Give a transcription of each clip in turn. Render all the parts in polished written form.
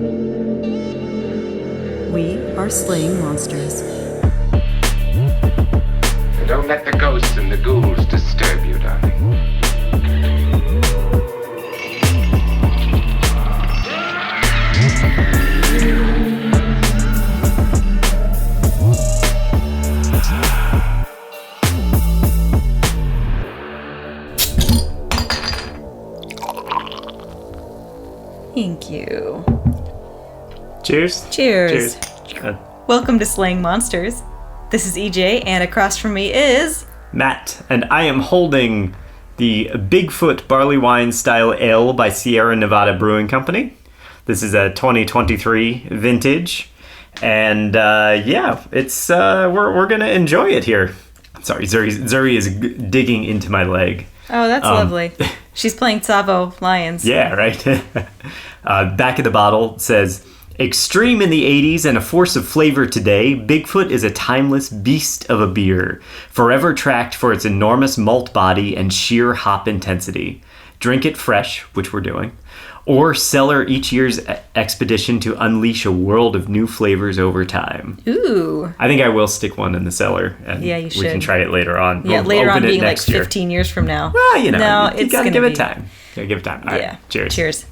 We are slaying monsters. Don't let the ghosts and the ghouls disturb you, darling. Thank you. Cheers. Cheers. Cheers. Welcome to Slaying Monsters. This is EJ, and across from me is... Matt, and I am holding the Bigfoot Barley Wine Style Ale by Sierra Nevada Brewing Company. This is a 2023 vintage, and it's we're gonna enjoy it here. Sorry, Zuri is digging into my leg. Oh, that's lovely. She's playing Tsavo Lions. Yeah, right. Back of the bottle says, extreme in the 80s and a force of flavor today, Bigfoot is a timeless beast of a beer, forever tracked for its enormous malt body and sheer hop intensity. Drink it fresh, which we're doing, or cellar each year's expedition to unleash a world of new flavors over time. Ooh. I think I will stick one in the cellar, and Yeah, you should. we can try it later on. Yeah, We'll later on open it being like next year. 15 years from now. Well, you it's gotta gonna give it be- time. Gotta give it time. All Yeah. right, cheers. Cheers.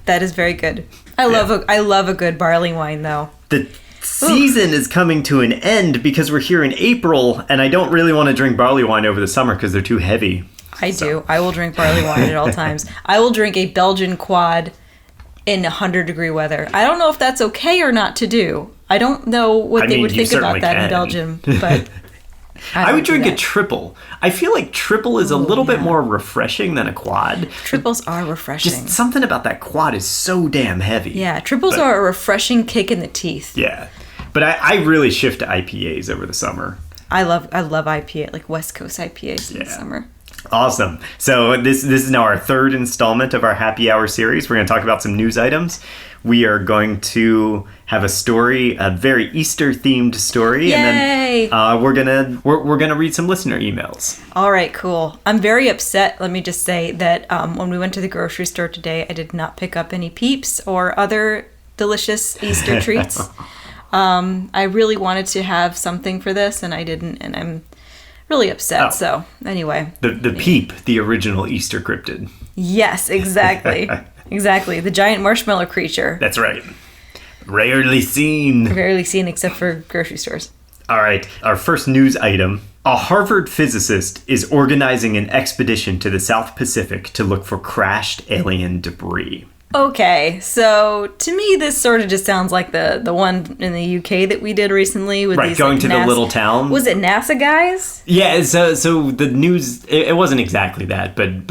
That is very good. I love a good barley wine, though. The season is coming to an end because we're here in April, and I don't really want to drink barley wine over the summer because they're too heavy. I do. I will drink barley wine at all times. I will drink a Belgian quad in 100-degree weather. I don't know if that's okay or not to do. I don't know what they would you think about certainly that in can. Belgium, but I would drink a a triple. I feel like triple is a little bit more refreshing than a quad. Triples are refreshing. Just something about that quad is so damn heavy. Yeah, triples are a refreshing kick in the teeth. Yeah. But I really shift to IPAs over the summer. I love IPA, like West Coast IPAs in the summer. Awesome. So this is now our third installment of our happy hour series. We're going to talk about some news items. We are going to have a story, a very Easter themed story. Yay! And then we're gonna read some listener emails. All right, cool. I'm very upset. Let me just say that when we went to the grocery store today, I did not pick up any Peeps or other delicious Easter treats. I really wanted to have something for this, and I didn't, and I'm really upset. Oh. So anyway, The Peep, the original Easter cryptid. yes, exactly, exactly. The giant marshmallow creature, That's right. Rarely seen. rarely seen except for grocery stores. All right, our first news item. A Harvard physicist is organizing an expedition to the South Pacific to look for crashed alien debris. Okay, so to me, this sort of just sounds like the one in the UK that we did recently with Right, these going like, to the little town. Was it NASA guys? Yeah, so the news, it wasn't exactly that, but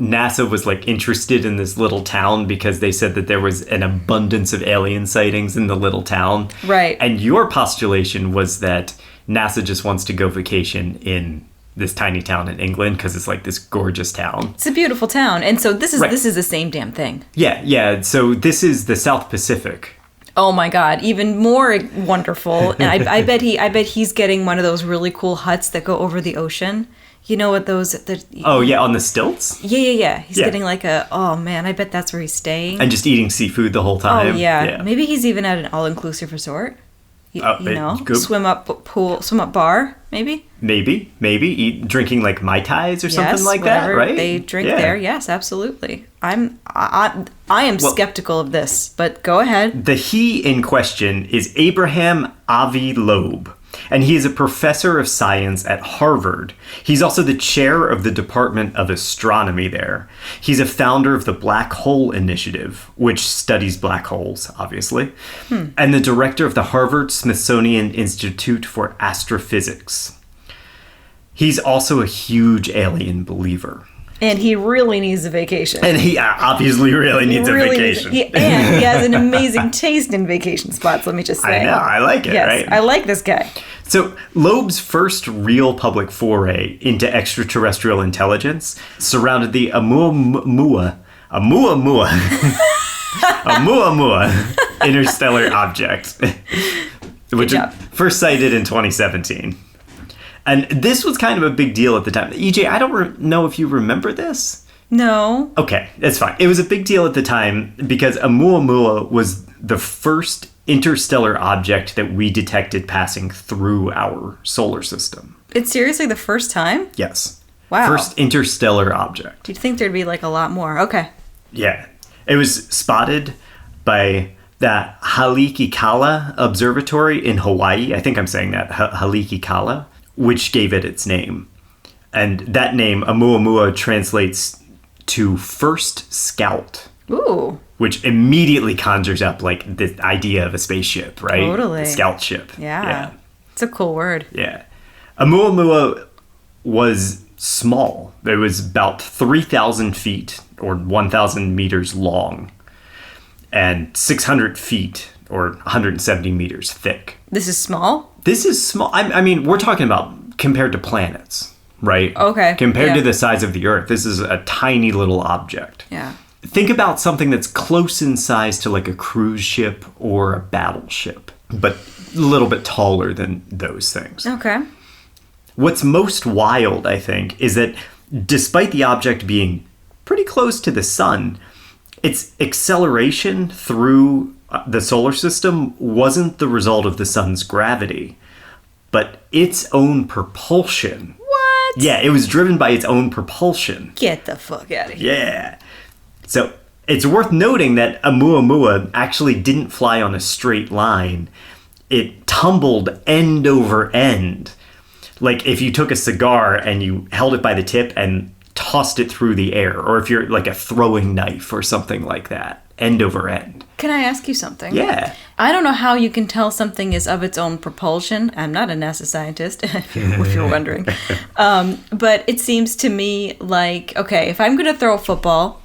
NASA was like interested in this little town because they said that there was an abundance of alien sightings in the little town. Right. And your postulation was that NASA just wants to go vacation in this tiny town in England because it's like this gorgeous town. It's a beautiful town, and so this is Right. this is the same damn thing. Yeah. So this is the South Pacific. Oh my God, even more wonderful. And I bet he's getting one of those really cool huts that go over the ocean. You know what those? Oh yeah, on the stilts? Yeah. He's Yeah. getting like oh man, I bet that's where he's staying. And just eating seafood the whole Oh time. yeah. Maybe he's even at an all-inclusive resort. You know, good. swim up bar, maybe. Maybe drinking like Mai Tais or something like that, whatever right? They drink Yeah. there. Yes, absolutely. I am skeptical of this, but go ahead. The he in question is Abraham Avi Loeb, and he is a professor of science at Harvard. He's also the chair of the Department of Astronomy there. He's a founder of the Black Hole Initiative, which studies black holes, obviously, and the director of the Harvard-Smithsonian Institute for Astrophysics. He's also a huge alien believer. And he really needs a vacation. And he obviously really needs a vacation. And he has an amazing taste in vacation spots, let me just say. I know, I like it, yes, right? I like this guy. So, Loeb's first real public foray into extraterrestrial intelligence surrounded the Oumuamua interstellar object, which was job. first sighted in 2017. And this was kind of a big deal at the time. EJ, I don't know if you remember this. No. Okay, that's fine. It was a big deal at the time because Oumuamua was the first interstellar object that we detected passing through our solar system. It's seriously the first time? Yes. Wow. First interstellar object. You'd think there'd be like a lot more. Okay. Yeah. It was spotted by the Haleakala Observatory in Hawaii. I think I'm saying that. Haleakala, which gave it its name. And that name, Oumuamua, translates to first scout. Ooh. Which immediately conjures up like the idea of a spaceship, right? Totally. The scout ship. Yeah. It's a cool word. Yeah. Oumuamua was small. It was about 3,000 feet or 1,000 meters long and 600 feet or 170 meters thick. This is small? This is small. I mean, we're talking about compared to planets, right? Okay. Compared to the size of the Earth, this is a tiny little object. Yeah. Think about something that's close in size to like a cruise ship or a battleship, but a little bit taller than those things. Okay. What's most wild, I think, is that despite the object being pretty close to the sun, its acceleration through the solar system wasn't the result of the sun's gravity, but its own propulsion. What? Yeah, it was driven by its own propulsion. Get the fuck out of here. Yeah. So it's worth noting that Oumuamua actually didn't fly on a straight line. It tumbled end over end. Like if you took a cigar and you held it by the tip and tossed it through the air, or if you're like a throwing knife or something like that, end over end. Can I ask you something? Yeah. I don't know how you can tell something is of its own propulsion. I'm not a NASA scientist, if you're wondering. But it seems to me like, okay, if I'm going to throw a football,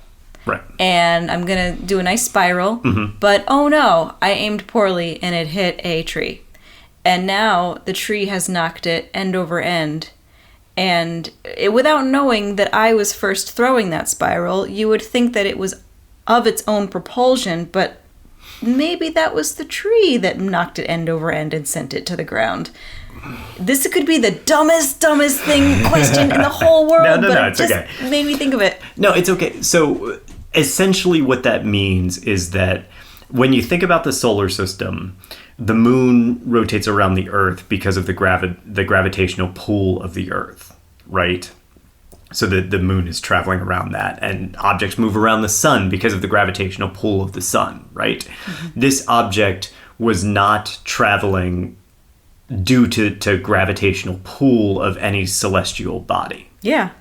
Right. and I'm going to do a nice spiral, but oh no, I aimed poorly and it hit a tree. And now the tree has knocked it end over end. And without knowing that I was first throwing that spiral, you would think that it was of its own propulsion, but maybe that was the tree that knocked it end over end and sent it to the ground. This could be the dumbest question in the whole world, No, but it's it just okay. made me think of it. No, it's okay. So essentially what that means is that when you think about the solar system, the moon rotates around the Earth because of the gravitational pull of the Earth, right? So the moon is traveling around that, and objects move around the sun because of the gravitational pull of the sun, right? Mm-hmm. This object was not traveling due to gravitational pull of any celestial body. Yeah,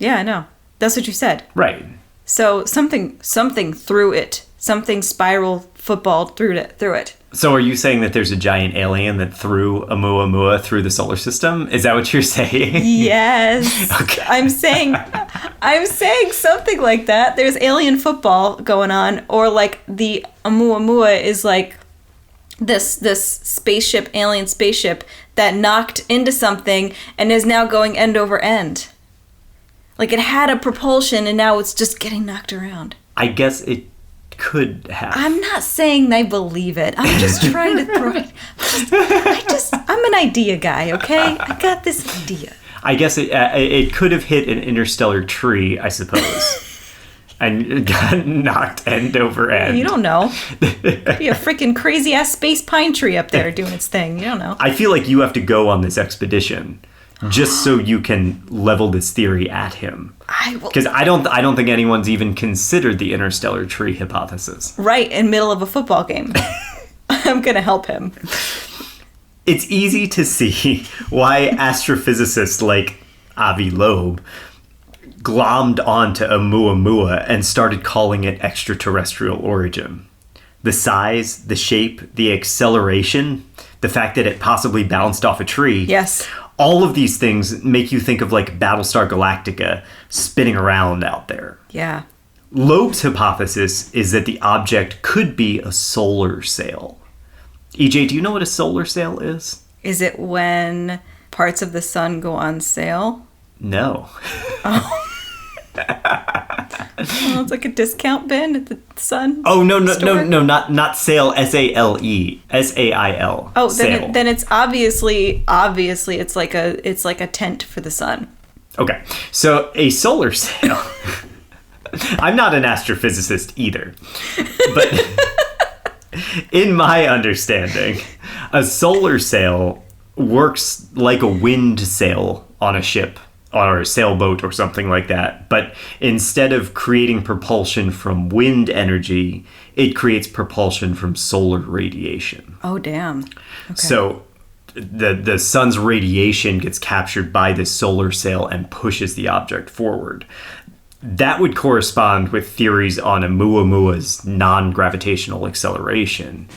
I know. That's what you said. Right. So something threw it. Something spiral footballed through it. So are you saying that there's a giant alien that threw Oumuamua through the solar system? Is that what you're saying? Yes. Okay. I'm saying something like that. There's alien football going on, or like the Oumuamua is like this alien spaceship that knocked into something and is now going end over end. Like it had a propulsion and now it's just getting knocked around. I guess it could have. I'm not saying I believe it. I'm just trying to throw it. I'm an idea guy, okay? I got this idea. I guess it could have hit an interstellar tree, I suppose. And got knocked end over end. You don't know. Be a freaking crazy ass space pine tree up there doing its thing. You don't know. I feel like you have to go on this expedition just so you can level this theory at him. Because I don't think anyone's even considered the interstellar tree hypothesis. Right in middle of a football game. I'm gonna help him. It's easy to see why astrophysicists like Avi Loeb glommed onto Oumuamua and started calling it extraterrestrial origin. The size, the shape, the acceleration, the fact that it possibly bounced off a tree. Yes. All of these things make you think of like Battlestar Galactica spinning around out there. Yeah. Loeb's hypothesis is that the object could be a solar sail. EJ, do you know what a solar sail is? Is it when parts of the sun go on sale? No. Oh. Well, it's like a discount bin at the Sun. Oh no, store. not sale. SALE. SAIL. Oh, Sail. then it's obviously it's like a tent for the sun. Okay, so a solar sail. I'm not an astrophysicist either, but In my understanding, a solar sail works like a wind sail on a ship or a sailboat or something like that. But instead of creating propulsion from wind energy, it creates propulsion from solar radiation. Oh, damn. Okay. So the sun's radiation gets captured by this solar sail and pushes the object forward. That would correspond with theories on Oumuamua's non-gravitational acceleration,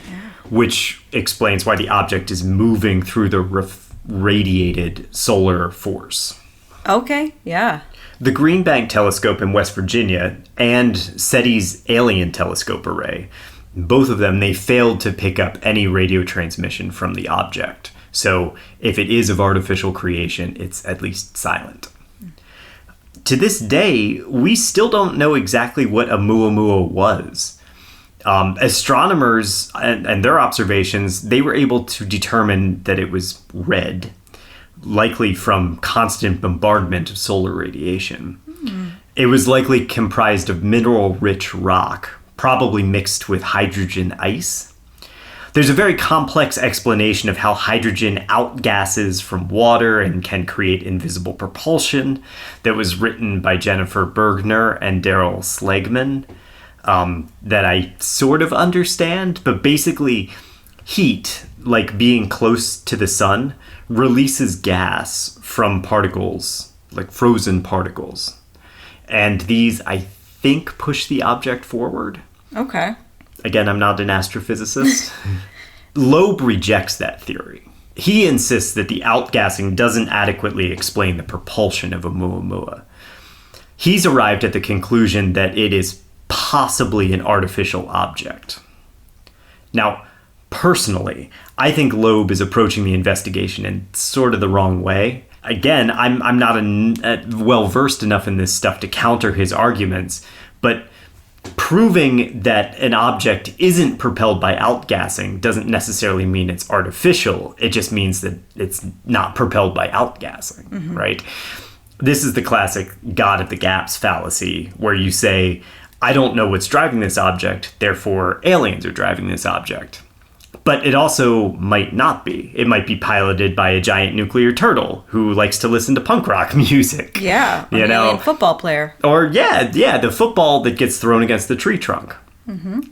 which explains why the object is moving through the radiated solar force. Okay, yeah. The Green Bank Telescope in West Virginia and SETI's Alien Telescope Array, both of them, they failed to pick up any radio transmission from the object. So if it is of artificial creation, it's at least silent. To this day, we still don't know exactly what Oumuamua was. Astronomers and their observations, they were able to determine that it was red, likely from constant bombardment of solar radiation. It was likely comprised of mineral-rich rock, probably mixed with hydrogen ice. There's a very complex explanation of how hydrogen outgasses from water and can create invisible propulsion that was written by Jennifer Bergner and Daryl Slegman that I sort of understand, but basically heat, like being close to the sun, releases gas from particles, like frozen particles. And these, I think, push the object forward. Okay. Again, I'm not an astrophysicist. Loeb rejects that theory. He insists that the outgassing doesn't adequately explain the propulsion of Oumuamua. He's arrived at the conclusion that it is possibly an artificial object. Now, personally, I think Loeb is approaching the investigation in sort of the wrong way. Again, I'm not well-versed enough in this stuff to counter his arguments, but proving that an object isn't propelled by outgassing doesn't necessarily mean it's artificial. It just means that it's not propelled by outgassing, right? This is the classic God at the gaps fallacy, where you say, I don't know what's driving this object, therefore aliens are driving this object. But it also might not be. It might be piloted by a giant nuclear turtle who likes to listen to punk rock music. Yeah, an alien football player. Or, the football that gets thrown against the tree trunk.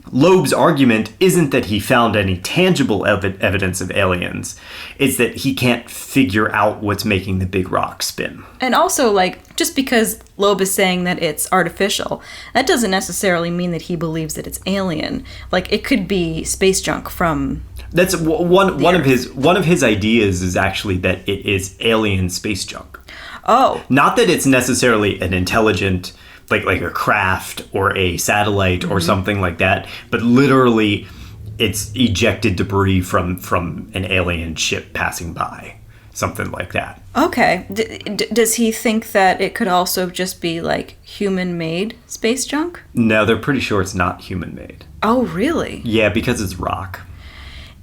Loeb's argument isn't that he found any tangible evidence of aliens. It's that he can't figure out what's making the big rock spin. And also, just because Loeb is saying that it's artificial, that doesn't necessarily mean that he believes that it's alien. It could be space junk from... That's one of his ideas is actually that it is alien space junk. Oh. Not that it's necessarily an intelligent... like a craft or a satellite or something like that, but literally it's ejected debris from an alien ship passing by, something like that. Okay. Does he think that it could also just be human-made space junk? No, they're pretty sure it's not human-made. Oh, really? Yeah, because it's rock.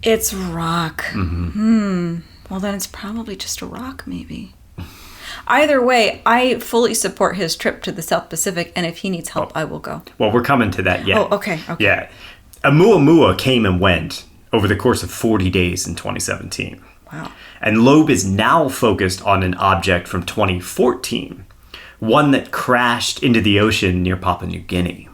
It's rock. Well, then it's probably just a rock, maybe. Either way, I fully support his trip to the South Pacific, and if he needs help, I will go. Well, we're coming to that yet. Oh, okay. Yeah. Oumuamua came and went over the course of 40 days in 2017. Wow. And Loeb is now focused on an object from 2014, one that crashed into the ocean near Papua New Guinea.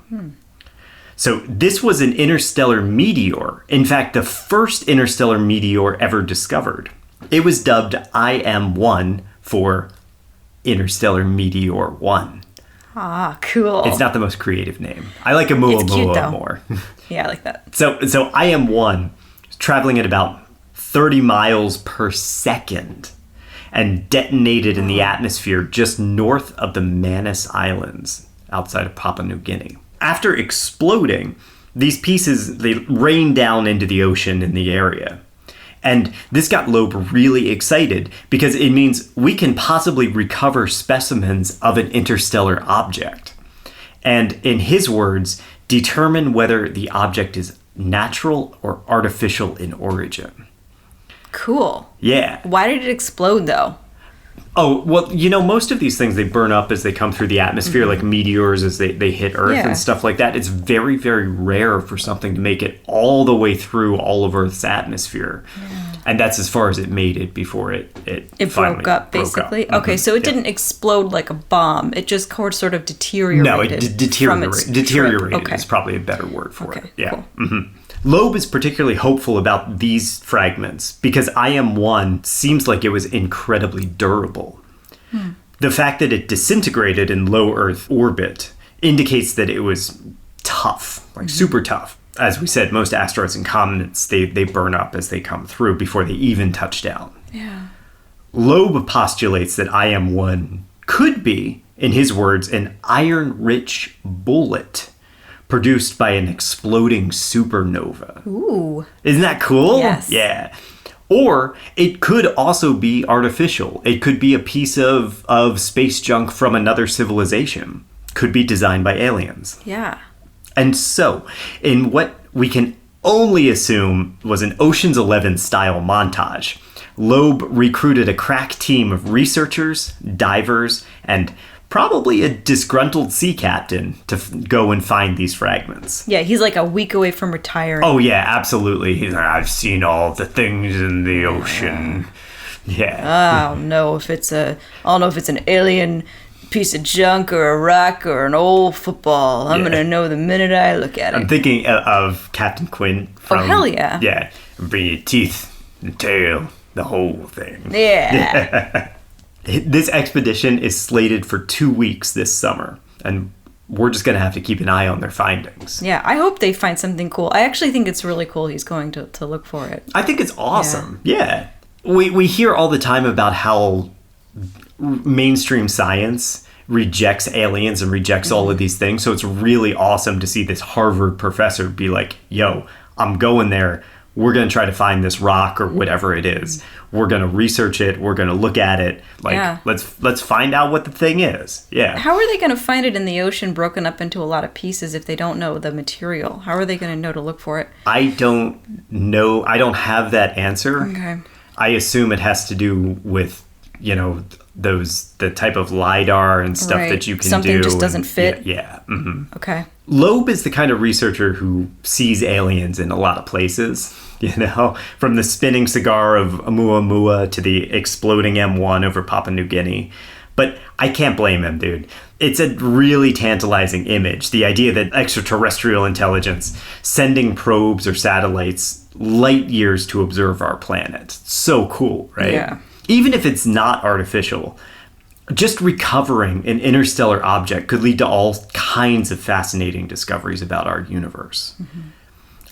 So this was an interstellar meteor. In fact, the first interstellar meteor ever discovered. It was dubbed IM-1 for Interstellar Meteor 1. Ah, cool. It's not the most creative name. I like Oumuamua more. Yeah, I like that. So IM-1 is traveling at about 30 miles per second and detonated in the atmosphere just north of the Manus Islands outside of Papua New Guinea. After exploding, these pieces, they rained down into the ocean in the area. And this got Loeb really excited because it means we can possibly recover specimens of an interstellar object. And in his words, determine whether the object is natural or artificial in origin. Cool. Yeah. Why did it explode, though? Oh, well, most of these things, they burn up as they come through the atmosphere, like meteors as they hit Earth and stuff like that. It's very, very rare for something to make it all the way through all of Earth's atmosphere. Yeah. And that's as far as it made it before it broke up, basically? Broke up. Okay, so it didn't explode like a bomb. It just sort of deteriorated. No, it deteriorated okay. is probably a better word for it. Yeah. Cool. Mm-hmm. Loeb is particularly hopeful about these fragments because IM-1 seems like it was incredibly durable. The fact that it disintegrated in low Earth orbit indicates that it was tough, like super tough. As we said, most asteroids and comets, they burn up as they come through before they even touch down. Yeah. Loeb postulates that IM-1 could be, in his words, an iron-rich bullet produced by an exploding supernova. Ooh. Isn't that cool? Yes. Yeah. Or it could also be artificial. It could be a piece of space junk from another civilization. Could be designed by aliens. Yeah. And so, in what we can only assume was an Ocean's 11 style montage, Loeb recruited a crack team of researchers, divers, and probably a disgruntled sea captain to go and find these fragments. Yeah, he's like a week away from retiring. Oh, yeah, absolutely. He's like, I've seen all the things in the ocean. Yeah. I don't know if it's an alien piece of junk or a rock or an old football. I'm going to know the minute I look at it. I'm thinking of Captain Quinn from... Oh, hell yeah. Yeah. Bring your teeth and tail, the whole thing. Yeah. This expedition is slated for 2 weeks this summer, and we're just going to have to keep an eye on their findings. Yeah, I hope they find something cool. I actually think it's really cool he's going to look for it. I think it's awesome. Yeah. We hear all the time about how mainstream science rejects aliens and rejects all of these things, so it's really awesome to see this Harvard professor be like, yo, I'm going there. We're going to try to find this rock or whatever it is. We're going to research it. We're going to look at it. Let's find out what the thing is. Yeah. How are they going to find it in the ocean broken up into a lot of pieces if they don't know the material? How are they going to know to look for it? I don't know. I don't have that answer. Okay. I assume it has to do with, the type of LiDAR and stuff that you can Something do. just doesn't fit? Yeah. Mm-hmm. Okay. Loeb is the kind of researcher who sees aliens in a lot of places, from the spinning cigar of Oumuamua to the exploding M1 over Papua New Guinea. But I can't blame him, dude. It's a really tantalizing image. The idea that extraterrestrial intelligence sending probes or satellites light years to observe our planet. So cool, right? Yeah. Even if it's not artificial, just recovering an interstellar object could lead to all kinds of fascinating discoveries about our universe. Mm-hmm.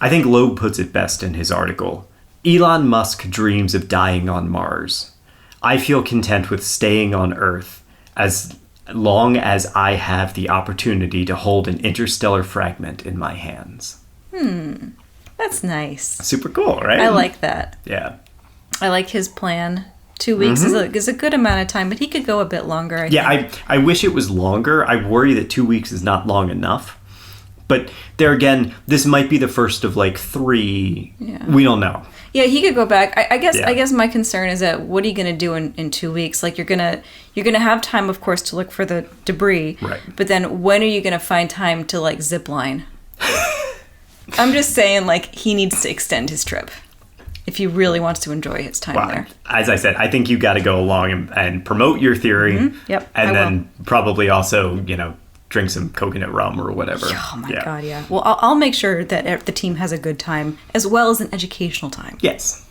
I think Loeb puts it best in his article. Elon Musk dreams of dying on Mars. I feel content with staying on Earth as long as I have the opportunity to hold an interstellar fragment in my hands. That's nice. Super cool, right? I like that. Yeah. I like his plan. 2 weeks is a good amount of time, but he could go a bit longer, I think. I wish it was longer. I worry that 2 weeks is not long enough. But there again, this might be the first of like 3. Yeah. We don't know. Yeah, he could go back. I guess my concern is that what are you going to do in 2 weeks? Like you're gonna have time, of course, to look for the debris. Right. But then when are you going to find time to like zip line? I'm just saying, like, he needs to extend his trip if he really wants to enjoy his time there. As I said, I think you got to go along and promote your theory. Mm-hmm. Yep. And then probably also, drink some coconut rum or whatever. Oh my God, yeah. Well, I'll make sure that the team has a good time as well as an educational time. Yes.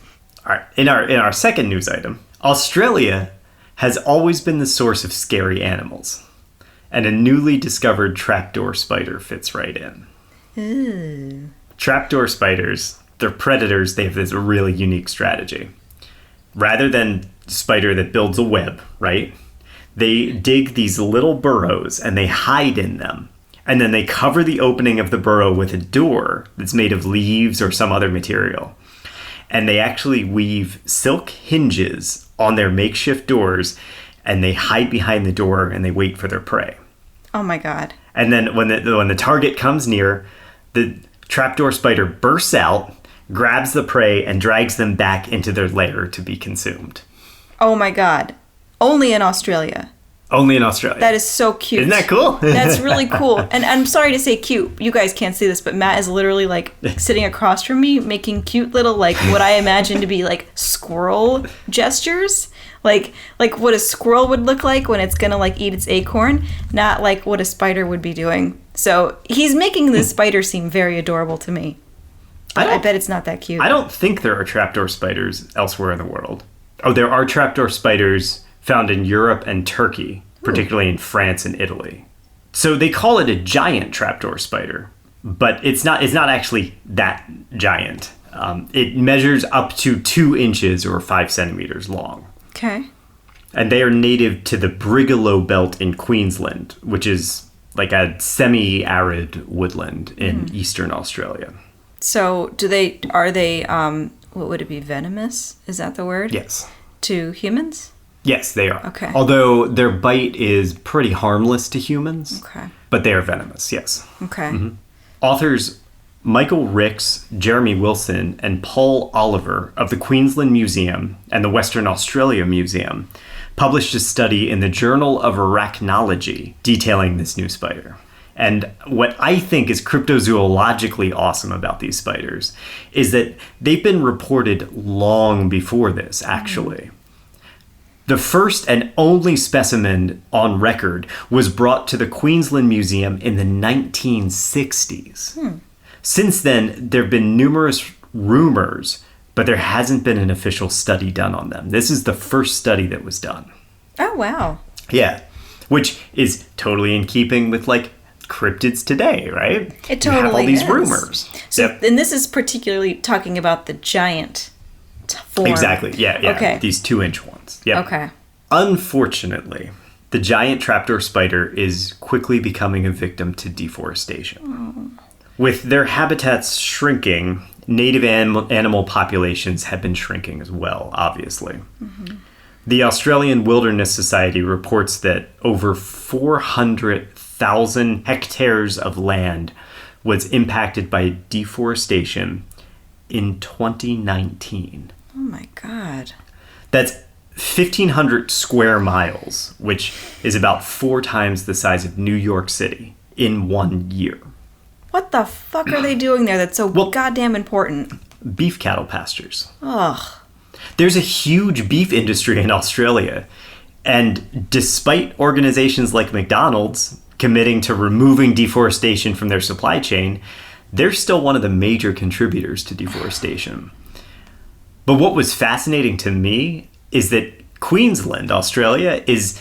All right. In our second news item, Australia has always been the source of scary animals, and a newly discovered trapdoor spider fits right in. Ooh. Trapdoor spiders, they're predators. They have this really unique strategy. Rather than spider that builds a web, right? They dig these little burrows and they hide in them. And then they cover the opening of the burrow with a door that's made of leaves or some other material. And they actually weave silk hinges on their makeshift doors, and they hide behind the door and they wait for their prey. Oh my God. And then when the target comes near, the trapdoor spider bursts out, grabs the prey, and drags them back into their lair to be consumed. Oh my God. Only in Australia. Only in Australia. That is so cute. Isn't that cool? That's really cool. And I'm sorry to say cute. You guys can't see this, but Matt is literally like sitting across from me making cute little like what I imagine to be like squirrel gestures. Like what a squirrel would look like when it's gonna like eat its acorn, not like what a spider would be doing. So he's making this spider seem very adorable to me. I bet it's not that cute. I don't think there are trapdoor spiders elsewhere in the world. Oh, there are trapdoor spiders found in Europe and Turkey, particularly in France and Italy. So they call it a giant trapdoor spider, but it's not actually that giant. It measures up to 2 inches or 5 centimeters long. Okay. And they are native to the Brigalow Belt in Queensland, which is like a semi-arid woodland in eastern Australia. So are they, what would it be, venomous? Is that the word? Yes. To humans? Yes, they are. Okay. Although their bite is pretty harmless to humans. Okay. But they are venomous, yes. Okay. Mm-hmm. Authors Michael Ricks, Jeremy Wilson, and Paul Oliver of the Queensland Museum and the Western Australia Museum published a study in the Journal of Arachnology detailing this new spider. And what I think is cryptozoologically awesome about these spiders is that they've been reported long before this, actually. The first and only specimen on record was brought to the Queensland Museum in the 1960s. Since then, there have been numerous rumors, but there hasn't been an official study done on them. This is the first study that was done. Oh, wow. Yeah, which is totally in keeping with, like, cryptids today, right? It totally you have all these is. rumors. So, and this is particularly talking about the giant form. Exactly, yeah. Okay. These 2-inch ones. Yep. Okay. Unfortunately, the giant trapdoor spider is quickly becoming a victim to deforestation. With their habitats shrinking, native animal populations have been shrinking as well, obviously. The Australian Wilderness Society reports that over 400,000 hectares of land was impacted by deforestation in 2019. Oh my God. That's 1,500 square miles, which is about 4 times the size of New York City in 1 year. What the fuck are they doing there that's so goddamn important? Beef cattle pastures. Ugh. There's a huge beef industry in Australia, and despite organizations like McDonald's committing to removing deforestation from their supply chain, they're still one of the major contributors to deforestation. But what was fascinating to me is that Queensland, Australia, is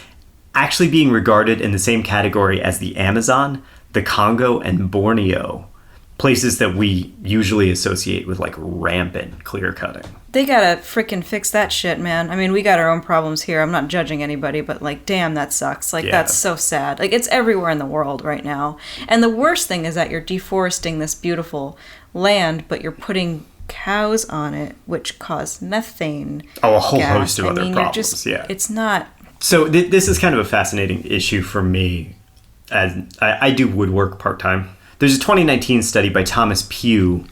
actually being regarded in the same category as the Amazon, the Congo, and Borneo, places that we usually associate with like rampant clear cutting. They gotta frickin' fix that shit, man. I mean, we got our own problems here. I'm not judging anybody, but like, damn, that sucks. Like, that's so sad. Like, it's everywhere in the world right now. And the worst thing is that you're deforesting this beautiful land, but you're putting cows on it, which cause methane. Oh, a whole gas. host of other problems. It's not. So this is kind of a fascinating issue for me, as I do woodwork part-time. There's a 2019 study by Thomas Pugh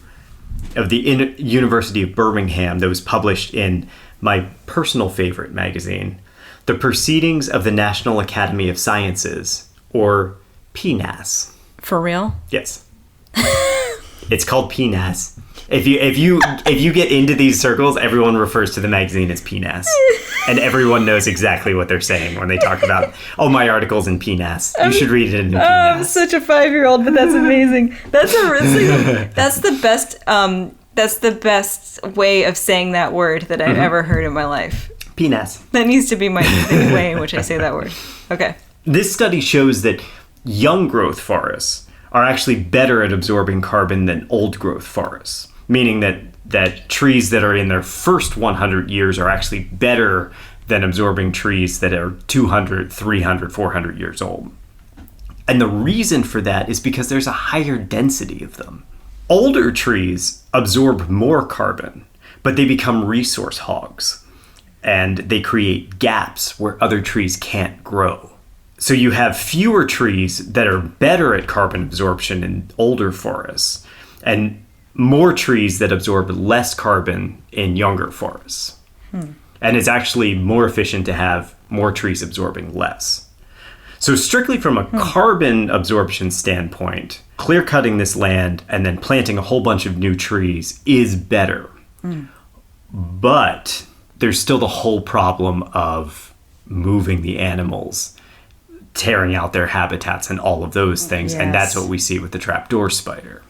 of the University of Birmingham that was published in my personal favorite magazine, The Proceedings of the National Academy of Sciences, or PNAS. For real? Yes. It's called PNAS. If you get into these circles, everyone refers to the magazine as PNAS. And everyone knows exactly what they're saying when they talk about, oh, my article's in PNAS. You should read it in PNAS. I'm such a 5-year-old, but that's amazing. That's the best way of saying that word that I've ever heard in my life. PNAS. That needs to be my way in which I say that word. Okay. This study shows that young growth forests are actually better at absorbing carbon than old growth forests, meaning that trees that are in their first 100 years are actually better than absorbing trees that are 200, 300, 400 years old. And the reason for that is because there's a higher density of them. Older trees absorb more carbon, but they become resource hogs, and they create gaps where other trees can't grow. So you have fewer trees that are better at carbon absorption in older forests, and more trees that absorb less carbon in younger forests. And it's actually more efficient to have more trees absorbing less. So strictly from a carbon absorption standpoint, clear-cutting this land and then planting a whole bunch of new trees is better. But there's still the whole problem of moving the animals, tearing out their habitats and all of those things. And that's what we see with the trapdoor spider.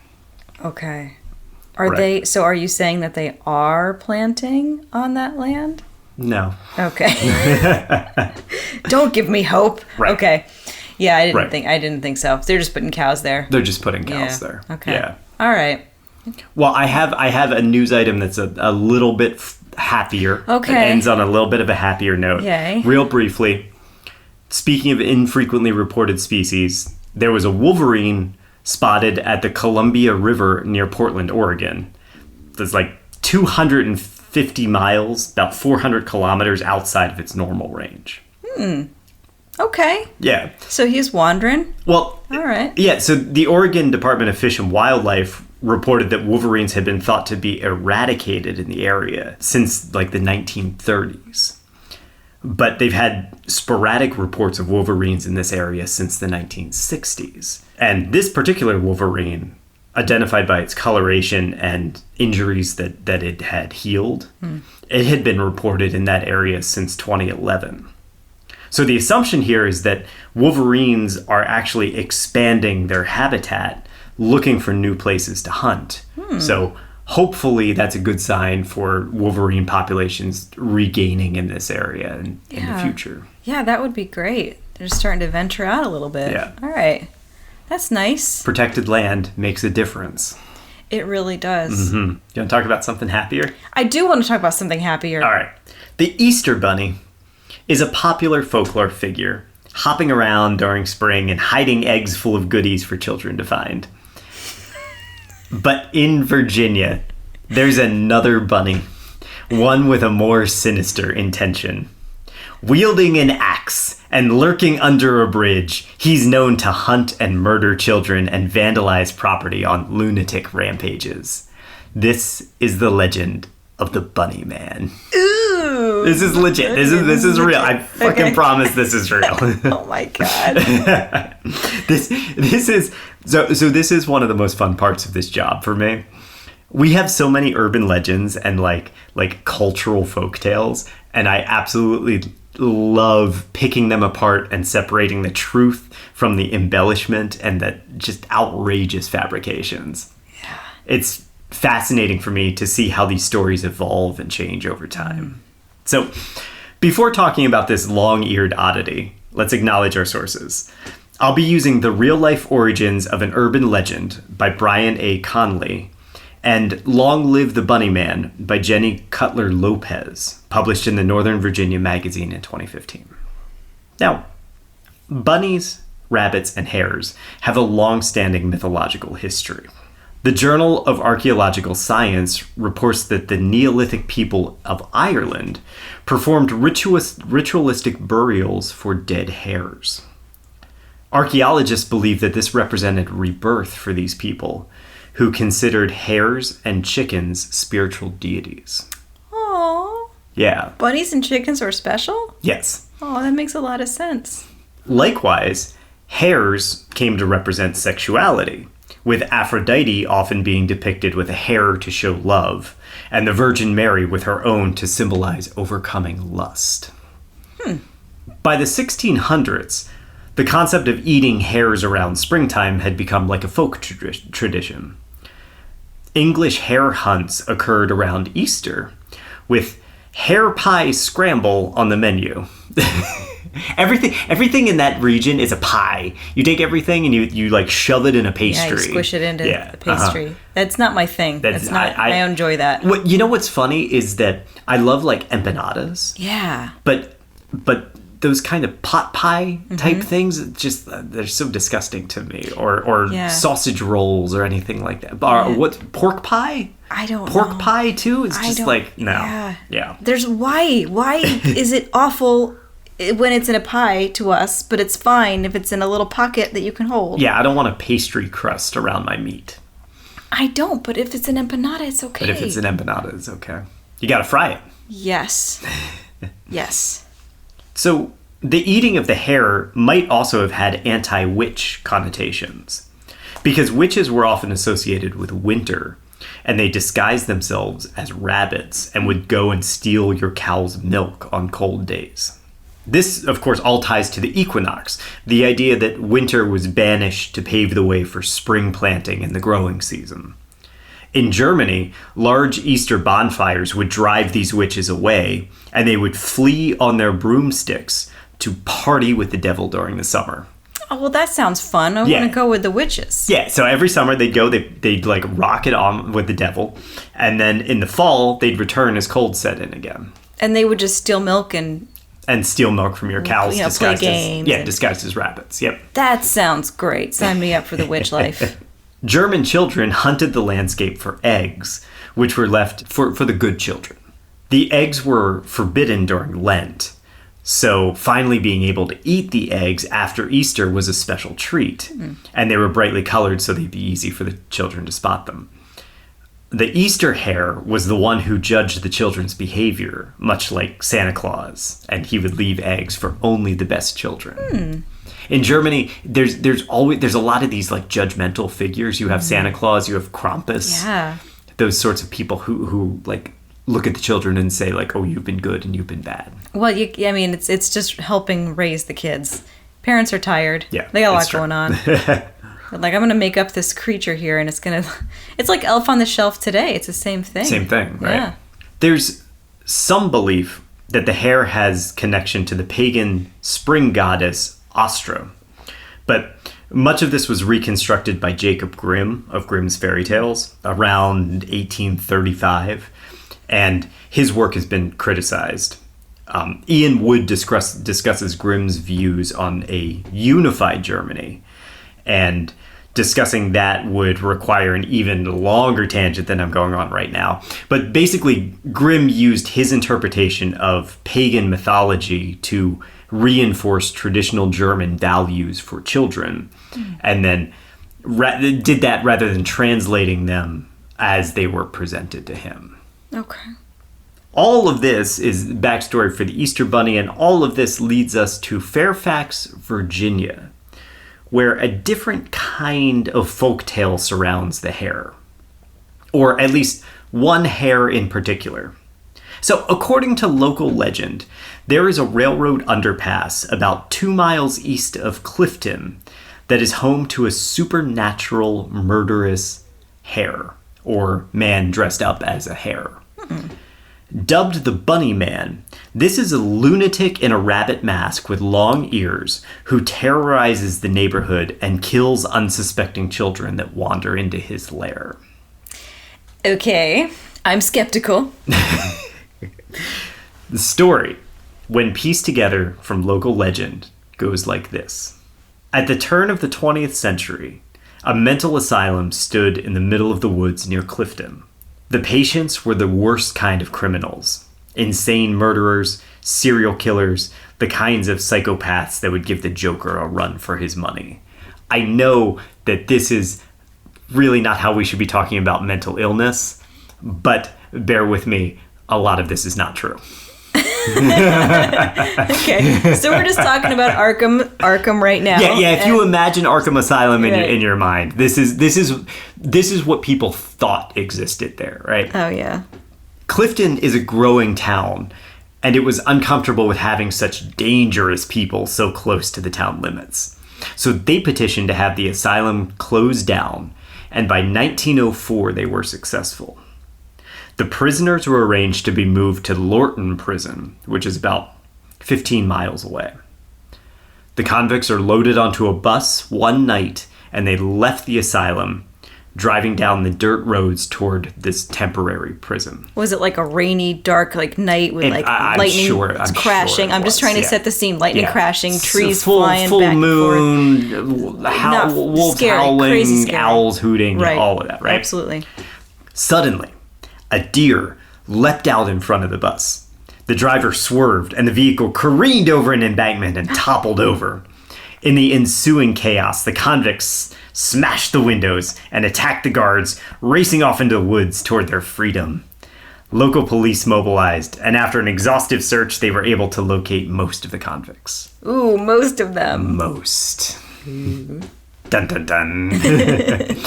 Okay. Are you saying that they are planting on that land? No. Okay. Don't give me hope. Right. Okay. Yeah, I didn't think so. They're just putting cows there. They're just putting cows there. Okay. Yeah. All right. Well, I have a news item that's a little bit happier. Okay. It ends on a little bit of a happier note. Yay. Real briefly, speaking of infrequently reported species, there was a wolverine spotted at the Columbia River near Portland, Oregon. That's like 250 miles, about 400 kilometers outside of its normal range. Okay. Yeah. So he's wandering. Well, all right. Yeah, so the Oregon Department of Fish and Wildlife reported that wolverines had been thought to be eradicated in the area since like the 1930s. But they've had sporadic reports of wolverines in this area since the 1960s. And this particular wolverine, identified by its coloration and injuries that it had healed, it had been reported in that area since 2011. So the assumption here is that wolverines are actually expanding their habitat, looking for new places to hunt. So hopefully that's a good sign for wolverine populations regaining in this area in the future. Yeah, that would be great. They're starting to venture out a little bit. Yeah. All right. That's nice. Protected land makes a difference. It really does. You want to talk about something happier? I do want to talk about something happier. All right. The Easter Bunny is a popular folklore figure, hopping around during spring and hiding eggs full of goodies for children to find. But in Virginia, there's another bunny, one with a more sinister intention. Wielding an axe and lurking under a bridge, he's known to hunt and murder children and vandalize property on lunatic rampages. This is the legend of the Bunny Man. Ooh. This is legit. This is real. I fucking promise this is real. Oh my god. This is one of the most fun parts of this job for me. We have so many urban legends and like cultural folktales, and I absolutely love picking them apart and separating the truth from the embellishment and the just outrageous fabrications. Yeah. It's fascinating for me to see how these stories evolve and change over time. So, before talking about this long-eared oddity, let's acknowledge our sources. I'll be using The Real-Life Origins of an Urban Legend by Brian A. Conley and Long Live the Bunny Man by Jenny Cutler Lopez, published in the Northern Virginia Magazine in 2015. Now, bunnies, rabbits, and hares have a long-standing mythological history. The Journal of Archaeological Science reports that the Neolithic people of Ireland performed ritualistic burials for dead hares. Archaeologists believe that this represented rebirth for these people, who considered hares and chickens spiritual deities. Aww. Yeah. Bunnies and chickens are special? Yes. Oh, that makes a lot of sense. Likewise, hares came to represent sexuality, with Aphrodite often being depicted with a hare to show love, and the Virgin Mary with her own to symbolize overcoming lust. By the 1600s, the concept of eating hares around springtime had become like a folk tradition. English hare hunts occurred around Easter, with hare pie scramble on the menu. Everything in that region is a pie. You take everything and you like shove it in a pastry. Yeah, you squish it into the pastry. That's not my thing. I enjoy that. What you know what's funny is that I love like empanadas. Yeah. But those kind of pot pie type things, just they're so disgusting to me. Or sausage rolls or anything like that. What, pork pie? I don't know. Pork pie too? It's just like, no. Yeah. There's why is it awful when it's in a pie to us, but it's fine if it's in a little pocket that you can hold? Yeah, I don't want a pastry crust around my meat. I don't, but if it's an empanada, it's okay. But if it's an empanada, it's okay. You gotta fry it. Yes. Yes. So the eating of the hare might also have had anti-witch connotations, because witches were often associated with winter, and they disguised themselves as rabbits and would go and steal your cow's milk on cold days. This, of course, all ties to the equinox, the idea that winter was banished to pave the way for spring planting and the growing season. In Germany, large Easter bonfires would drive these witches away, and they would flee on their broomsticks to party with the devil during the summer. Oh, well, that sounds fun. I want to go with the witches. Yeah, so every summer they'd go, they'd like rock it on with the devil, and then in the fall, they'd return as cold set in again. And they would just steal milk and steal milk from your cows, play games. Disguised as rabbits, yep. That sounds great. Sign me up for the witch life. German children hunted the landscape for eggs, which were left for the good children. The eggs were forbidden during Lent, so finally being able to eat the eggs after Easter was a special treat, and they were brightly colored so they'd be easy for the children to spot them. The Easter hare was the one who judged the children's behavior, much like Santa Claus, and he would leave eggs for only the best children. In Germany, there's a lot of these like judgmental figures. You have Santa Claus, you have Krampus. Yeah. Those sorts of people who like look at the children and say like, "Oh, you've been good and you've been bad." Well, it's just helping raise the kids. Parents are tired. Yeah, they got a lot going on. Like, I'm going to make up this creature here, and it's like Elf on the Shelf today. It's the same thing. Same thing, right? Yeah. There's some belief that the hare has connection to the pagan spring goddess Astra, but much of this was reconstructed by Jacob Grimm of Grimm's Fairy Tales around 1835, and his work has been criticized. Ian Wood discusses Grimm's views on a unified Germany, and discussing that would require an even longer tangent than I'm going on right now. But basically, Grimm used his interpretation of pagan mythology to reinforce traditional German values for children, and then did that rather than translating them as they were presented to him. Okay. All of this is backstory for the Easter Bunny, and all of this leads us to Fairfax, Virginia, where a different kind of folktale surrounds the hare, or at least one hare in particular. So, according to local legend, there is a railroad underpass about 2 miles east of Clifton that is home to a supernatural murderous hare, or man dressed up as a hare. Dubbed the Bunny Man, this is a lunatic in a rabbit mask with long ears who terrorizes the neighborhood and kills unsuspecting children that wander into his lair. Okay, I'm skeptical. The story, when pieced together from local legend, goes like this. At the turn of the 20th century, a mental asylum stood in the middle of the woods near Clifton. The patients were the worst kind of criminals. Insane murderers, serial killers, the kinds of psychopaths that would give the Joker a run for his money. I know that this is really not how we should be talking about mental illness, but bear with me, a lot of this is not true. Okay, so we're just talking about Arkham right now. Yeah. If you imagine Arkham Asylum in your mind, this is what people thought existed there, right? Oh yeah. Clifton is a growing town, and it was uncomfortable with having such dangerous people so close to the town limits. So they petitioned to have the asylum closed down, and by 1904 they were successful. The prisoners were arranged to be moved to Lorton Prison, which is about 15 miles away. The convicts are loaded onto a bus one night, and they left the asylum, driving down the dirt roads toward this temporary prison. Was it like a rainy, dark night with lightning crashing? I'm just trying to set the scene. Lightning crashing, trees flying full back moon, and forth. Wolves Scary, howling, crazy scary. Owls hooting, Right. all of that, right? Absolutely. Suddenly, a deer leapt out in front of the bus. The driver swerved, and the vehicle careened over an embankment and toppled over. In the ensuing chaos, the convicts smashed the windows and attacked the guards, racing off into the woods toward their freedom. Local police mobilized, and after an exhaustive search, they were able to locate most of the convicts. Ooh, most of them. Most. Dun dun dun.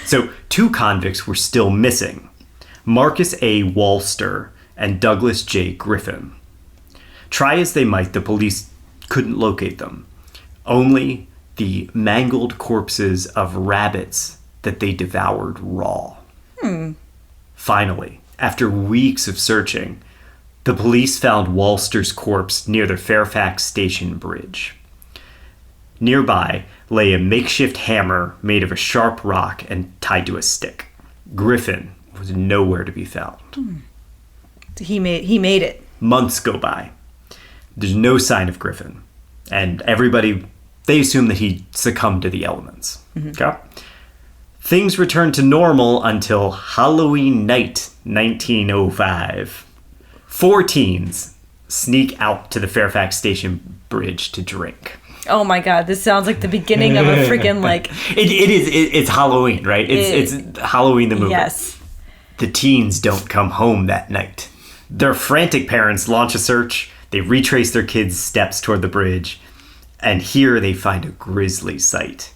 So 2 convicts were still missing. Marcus A. Walster and Douglas J. Griffin. Try as they might, the police couldn't locate them. Only the mangled corpses of rabbits that they devoured raw. Finally, after weeks of searching, the police found Walster's corpse near the Fairfax Station Bridge. Nearby lay a makeshift hammer made of a sharp rock and tied to a stick. Griffin was nowhere to be found. He made it. Months go by. There's no sign of Griffin. And everybody, they assume that he succumbed to the elements. Okay? Things returned to normal until Halloween night, 1905. 4 teens sneak out to the Fairfax Station Bridge to drink. Oh my god, this sounds like the beginning of a freaking like... It's Halloween, right? It's Halloween the movie. Yes. The teens don't come home that night. Their frantic parents launch a search. They retrace their kids' steps toward the bridge. And here they find a grisly sight.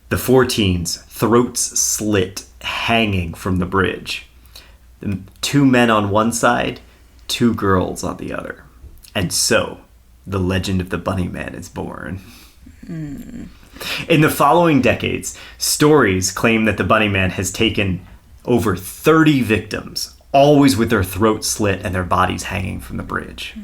The 4 teens, throats slit, hanging from the bridge. 2 men on one side, 2 girls on the other. And so, the legend of the Bunny Man is born. In the following decades, stories claim that the Bunny Man has taken over 30 victims, always with their throats slit and their bodies hanging from the bridge.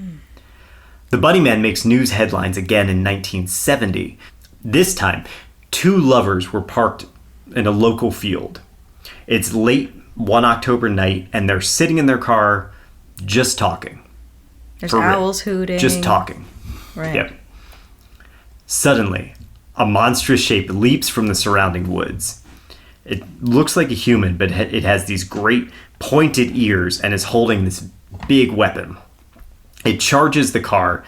The Bunny Man makes news headlines again in 1970. This time, 2 lovers were parked in a local field. It's late one October night, and they're sitting in their car just talking. There's owls hooting. Just talking. Right. Yep. Suddenly, a monstrous shape leaps from the surrounding woods. It looks like a human, but it has these great pointed ears and is holding this big weapon. It charges the car,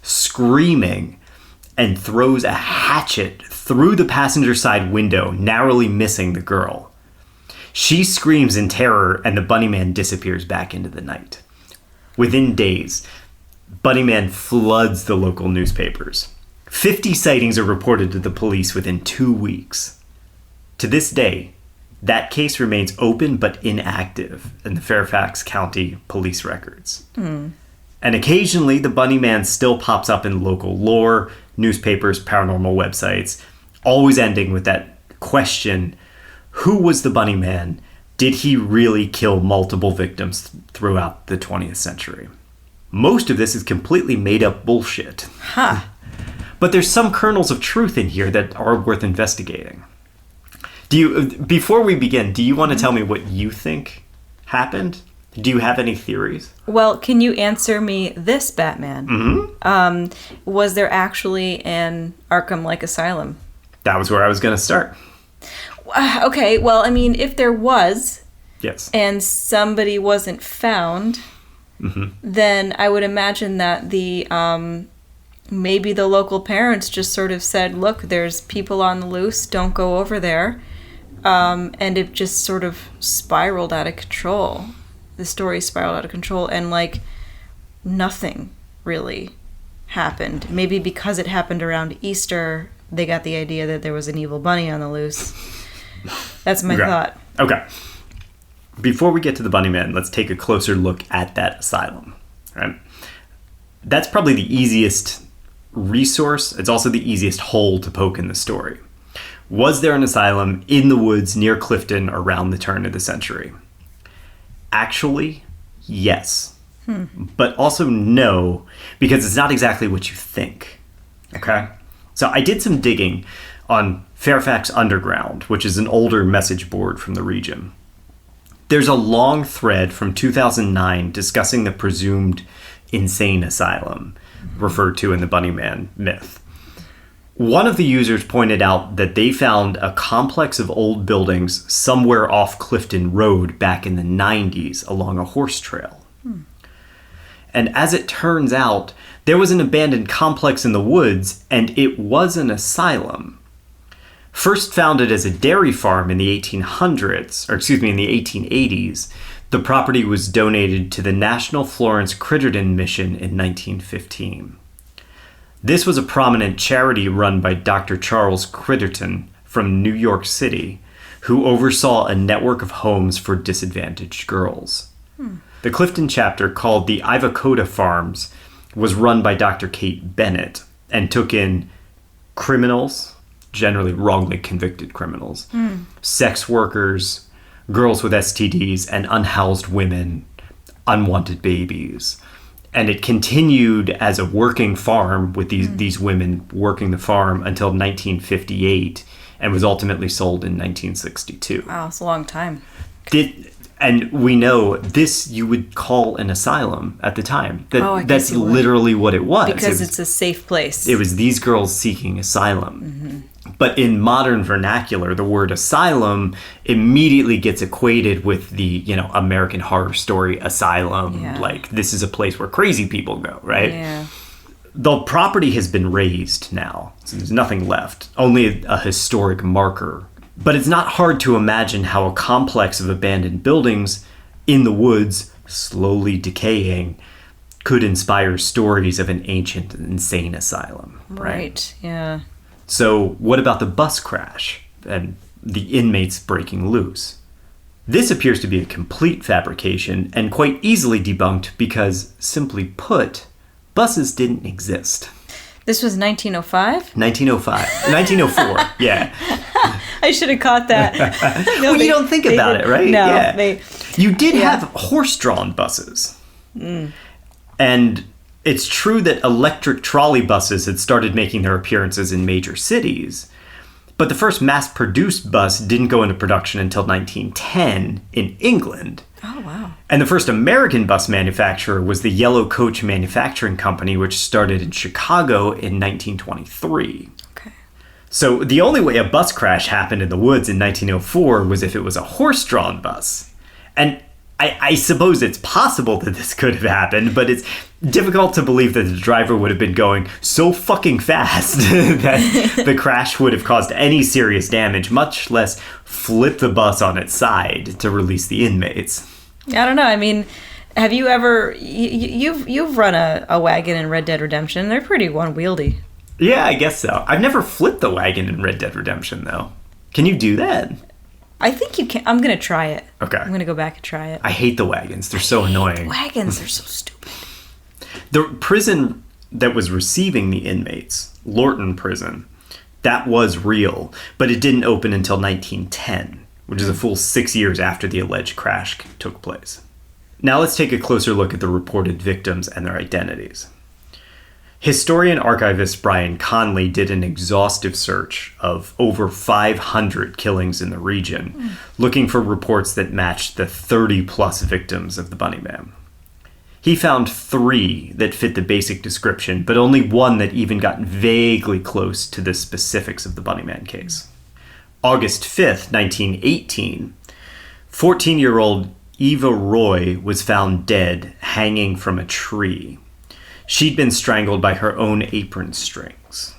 screaming, and throws a hatchet through the passenger side window, narrowly missing the girl. She screams in terror, and the Bunny Man disappears back into the night. Within days, Bunny Man floods the local newspapers. 50 sightings are reported to the police within 2 weeks. To this day, that case remains open but inactive in the Fairfax County police records. And occasionally, the Bunny Man still pops up in local lore, newspapers, paranormal websites, always ending with that question, who was the Bunny Man? Did he really kill multiple victims throughout the 20th century? Most of this is completely made up bullshit. But there's some kernels of truth in here that are worth investigating. Before we begin, do you want to tell me what you think happened? Do you have any theories? Well, can you answer me this, Batman? Was there actually an Arkham-like asylum? That was where I was going to start. Okay, well, I mean, if there was, yes, and somebody wasn't found, then I would imagine that the maybe the local parents just sort of said, look, there's people on the loose, don't go over there. And it just sort of spiraled out of control. The story spiraled out of control, and like nothing really happened. Maybe because it happened around Easter, they got the idea that there was an evil bunny on the loose. That's my thought. Okay. Before we get to the Bunny Man, let's take a closer look at that asylum. Right? That's probably the easiest resource. It's also the easiest hole to poke in the story. Was there an asylum in the woods near Clifton around the turn of the century? Actually, yes. But also no, because it's not exactly what you think. Okay? So I did some digging on Fairfax Underground, which is an older message board from the region. There's a long thread from 2009 discussing the presumed insane asylum referred to in the Bunny Man myth. One of the users pointed out that they found a complex of old buildings somewhere off Clifton Road back in the 90s along a horse trail. And as it turns out, there was an abandoned complex in the woods, and it was an asylum. First founded as a dairy farm in the 1880s, the property was donated to the National Florence Critterton Mission in 1915. This was a prominent charity run by Dr. Charles Critterton from New York City, who oversaw a network of homes for disadvantaged girls. The Clifton chapter, called the Ivacota Farms, was run by Dr. Kate Bennett and took in criminals, generally wrongly convicted criminals, sex workers, girls with STDs, and unhoused women, unwanted babies. And it continued as a working farm with these women working the farm until 1958 and was ultimately sold in 1962. Wow, it's a long time. And we know this you would call an asylum at the time. That's literally what it was. Because it's a safe place. It was these girls seeking asylum. But in modern vernacular, the word asylum immediately gets equated with the, American Horror Story asylum. Yeah. Like, this is a place where crazy people go, right? Yeah. The property has been razed now, so there's nothing left. Only a historic marker. But it's not hard to imagine how a complex of abandoned buildings in the woods, slowly decaying, could inspire stories of an ancient, insane asylum. Right, yeah. So what about the bus crash and the inmates breaking loose? This appears to be a complete fabrication and quite easily debunked because, simply put, buses didn't exist. This was 1905? 1904, yeah. I should have caught that. No, you don't think about it, right? No, yeah. You did have horse-drawn buses. And it's true that electric trolley buses had started making their appearances in major cities, but the first mass-produced bus didn't go into production until 1910 in England. Oh, wow. And the first American bus manufacturer was the Yellow Coach Manufacturing Company, which started in Chicago in 1923. Okay. So the only way a bus crash happened in the woods in 1904 was if it was a horse-drawn bus. And I suppose it's possible that this could have happened, but it's difficult to believe that the driver would have been going so fucking fast that the crash would have caused any serious damage, much less flip the bus on its side to release the inmates. I don't know. I mean, have you ever... You've run a wagon in Red Dead Redemption. They're pretty unwieldy. Yeah, I guess so. I've never flipped the wagon in Red Dead Redemption, though. Can you do that? I think you can. I'm going to try it. Okay. I'm going to go back and try it. I hate the wagons. They're so annoying. Wagons are so stupid. The prison that was receiving the inmates, Lorton Prison, that was real, but it didn't open until 1910, which is a full 6 years after the alleged crash took place. Now let's take a closer look at the reported victims and their identities. Historian archivist Brian Conley did an exhaustive search of over 500 killings in the region, looking for reports that matched the 30-plus victims of the Bunnyman. He found 3 that fit the basic description, but only one that even got vaguely close to the specifics of the Bunnyman case. August 5th, 1918, 14-year-old Eva Roy was found dead, hanging from a tree. She'd been strangled by her own apron strings.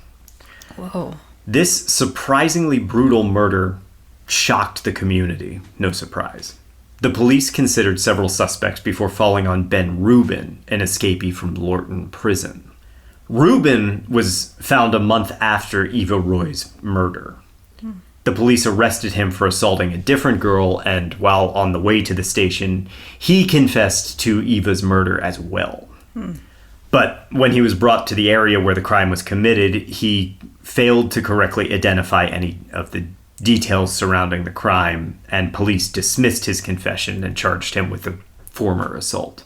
Whoa. This surprisingly brutal murder shocked the community. No surprise. The police considered several suspects before falling on Ben Rubin, an escapee from Lorton Prison. Rubin was found a month after Eva Roy's murder. The police arrested him for assaulting a different girl, and while on the way to the station, he confessed to Eva's murder as well. But when he was brought to the area where the crime was committed, he failed to correctly identify any of the details surrounding the crime, and police dismissed his confession and charged him with the former assault.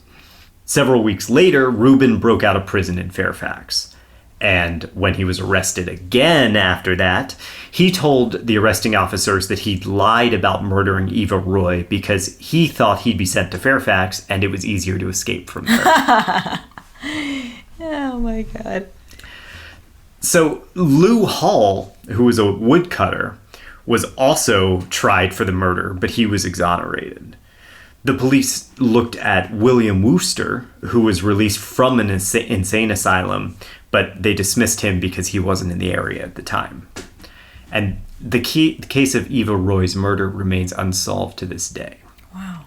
Several weeks later, Rubin broke out of prison in Fairfax. And when he was arrested again after that, he told the arresting officers that he'd lied about murdering Eva Roy because he thought he'd be sent to Fairfax and it was easier to escape from there. Oh my God. So Lou Hall, who was a woodcutter, was also tried for the murder, but he was exonerated. The police looked at William Wooster, who was released from an insane asylum, but they dismissed him because he wasn't in the area at the time. And the case of Eva Roy's murder remains unsolved to this day. Wow.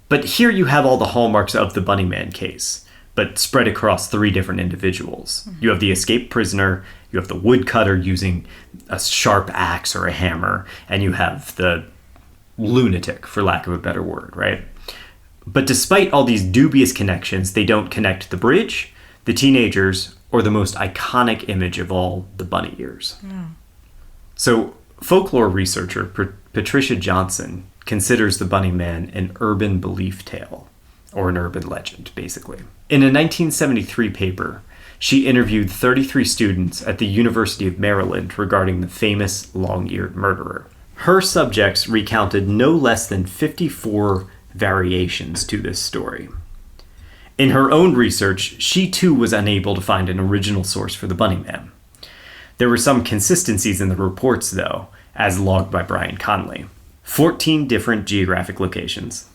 But here you have all the hallmarks of the Bunnyman case, but spread across 3 different individuals. Mm-hmm. You have the escaped prisoner, you have the woodcutter using a sharp axe or a hammer, and you have the lunatic, for lack of a better word, right? But despite all these dubious connections, they don't connect the bridge, the teenagers, or the most iconic image of all, the bunny ears. Mm. So, folklore researcher Patricia Johnson considers the Bunnyman an urban belief tale, or an urban legend, basically. In a 1973 paper, she interviewed 33 students at the University of Maryland regarding the famous long-eared murderer. Her subjects recounted no less than 54 variations to this story. In her own research, she too was unable to find an original source for the Bunnyman. There were some consistencies in the reports, though, as logged by Brian Conley. 14 different geographic locations,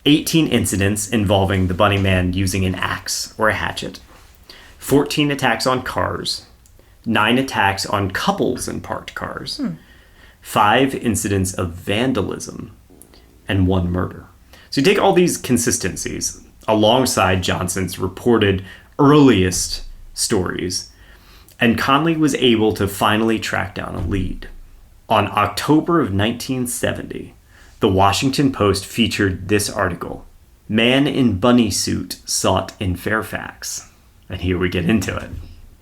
18 incidents involving the Bunnyman using an axe or a hatchet, 14 attacks on cars, 9 attacks on couples in parked cars, 5 incidents of vandalism, and 1 murder. So you take all these consistencies alongside Johnson's reported earliest stories, and Conley was able to finally track down a lead. On October of 1970, the Washington Post featured this article, "Man in Bunny Suit Sought in Fairfax." And here we get into it.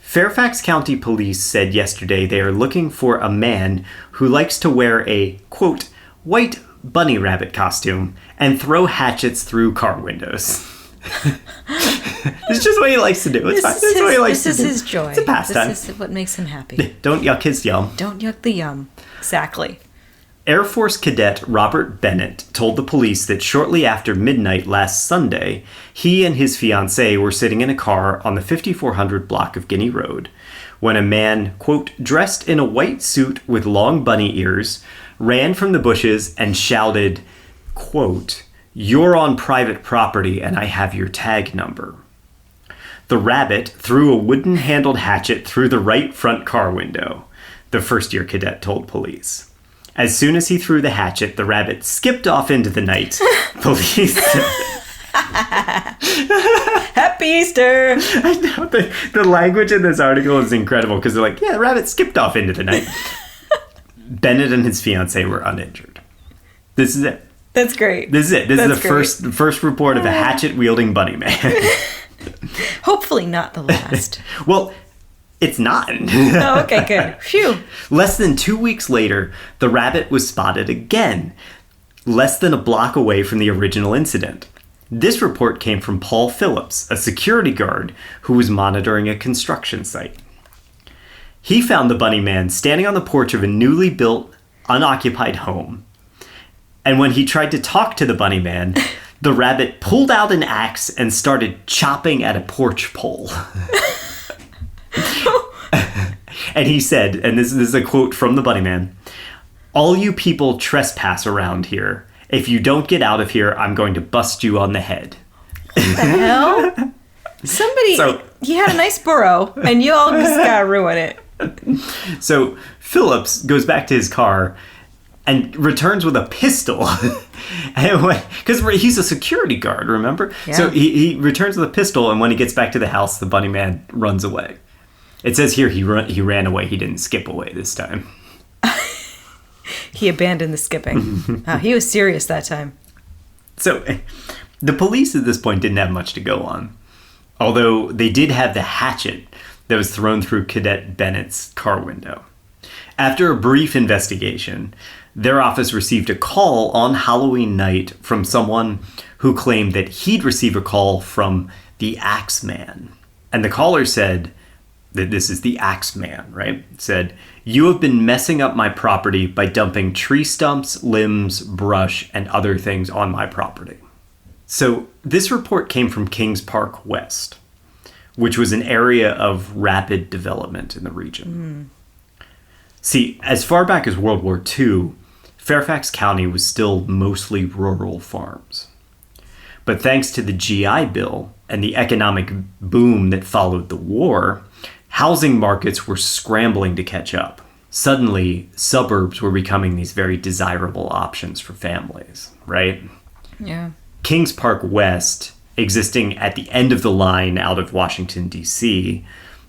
Fairfax County Police said yesterday they are looking for a man who likes to wear a, quote, white bunny rabbit costume and throw hatchets through car windows. It's just what he likes to do. It's fine. This is his joy. It's a pastime. This is what makes him happy. Don't yuck his yum. Don't yuck the yum. Exactly. Air Force Cadet Robert Bennett told the police that shortly after midnight last Sunday, he and his fiancée were sitting in a car on the 5400 block of Guinea Road when a man, quote, dressed in a white suit with long bunny ears, ran from the bushes and shouted, quote, "You're on private property and I have your tag number." The rabbit threw a wooden-handled hatchet through the right front car window, the first-year cadet told police. As soon as he threw the hatchet, the rabbit skipped off into the night. Police Happy Easter! I know, the language in this article is incredible because they're like, yeah, the rabbit skipped off into the night. Bennett and his fiancée were uninjured. This is it. That's great. This is it. This is the first report of a hatchet-wielding bunny man. Hopefully not the last. Well, it's not. Oh, okay, good. Phew. Less than 2 weeks later, the rabbit was spotted again, less than a block away from the original incident. This report came from Paul Phillips, a security guard who was monitoring a construction site. He found the bunny man standing on the porch of a newly built, unoccupied home. And when he tried to talk to the bunny man, the rabbit pulled out an axe and started chopping at a porch pole. And he said, and this is a quote from the bunny man, "All you people trespass around here. If you don't get out of here, I'm going to bust you on the head." What the hell? He had a nice burrow, and you all just gotta ruin it. So Phillips goes back to his car and returns with a pistol. Because he's a security guard, remember? Yeah. So he returns with a pistol, and when he gets back to the house, the bunny man runs away. It says here he ran away. He didn't skip away this time. He abandoned the skipping. Oh, he was serious that time. So the police at this point didn't have much to go on. Although they did have the hatchet that was thrown through Cadet Bennett's car window. After a brief investigation, their office received a call on Halloween night from someone who claimed that he'd received a call from the Axeman. And the caller said that this is the Axeman, right? It said, "You have been messing up my property by dumping tree stumps, limbs, brush, and other things on my property." So this report came from Kings Park West, which was an area of rapid development in the region. See, as far back as World War II, Fairfax County was still mostly rural farms. But thanks to the GI Bill and the economic boom that followed the war, housing markets were scrambling to catch up. Suddenly, suburbs were becoming these very desirable options for families, right? Yeah. Kings Park West, existing at the end of the line out of Washington, D.C.,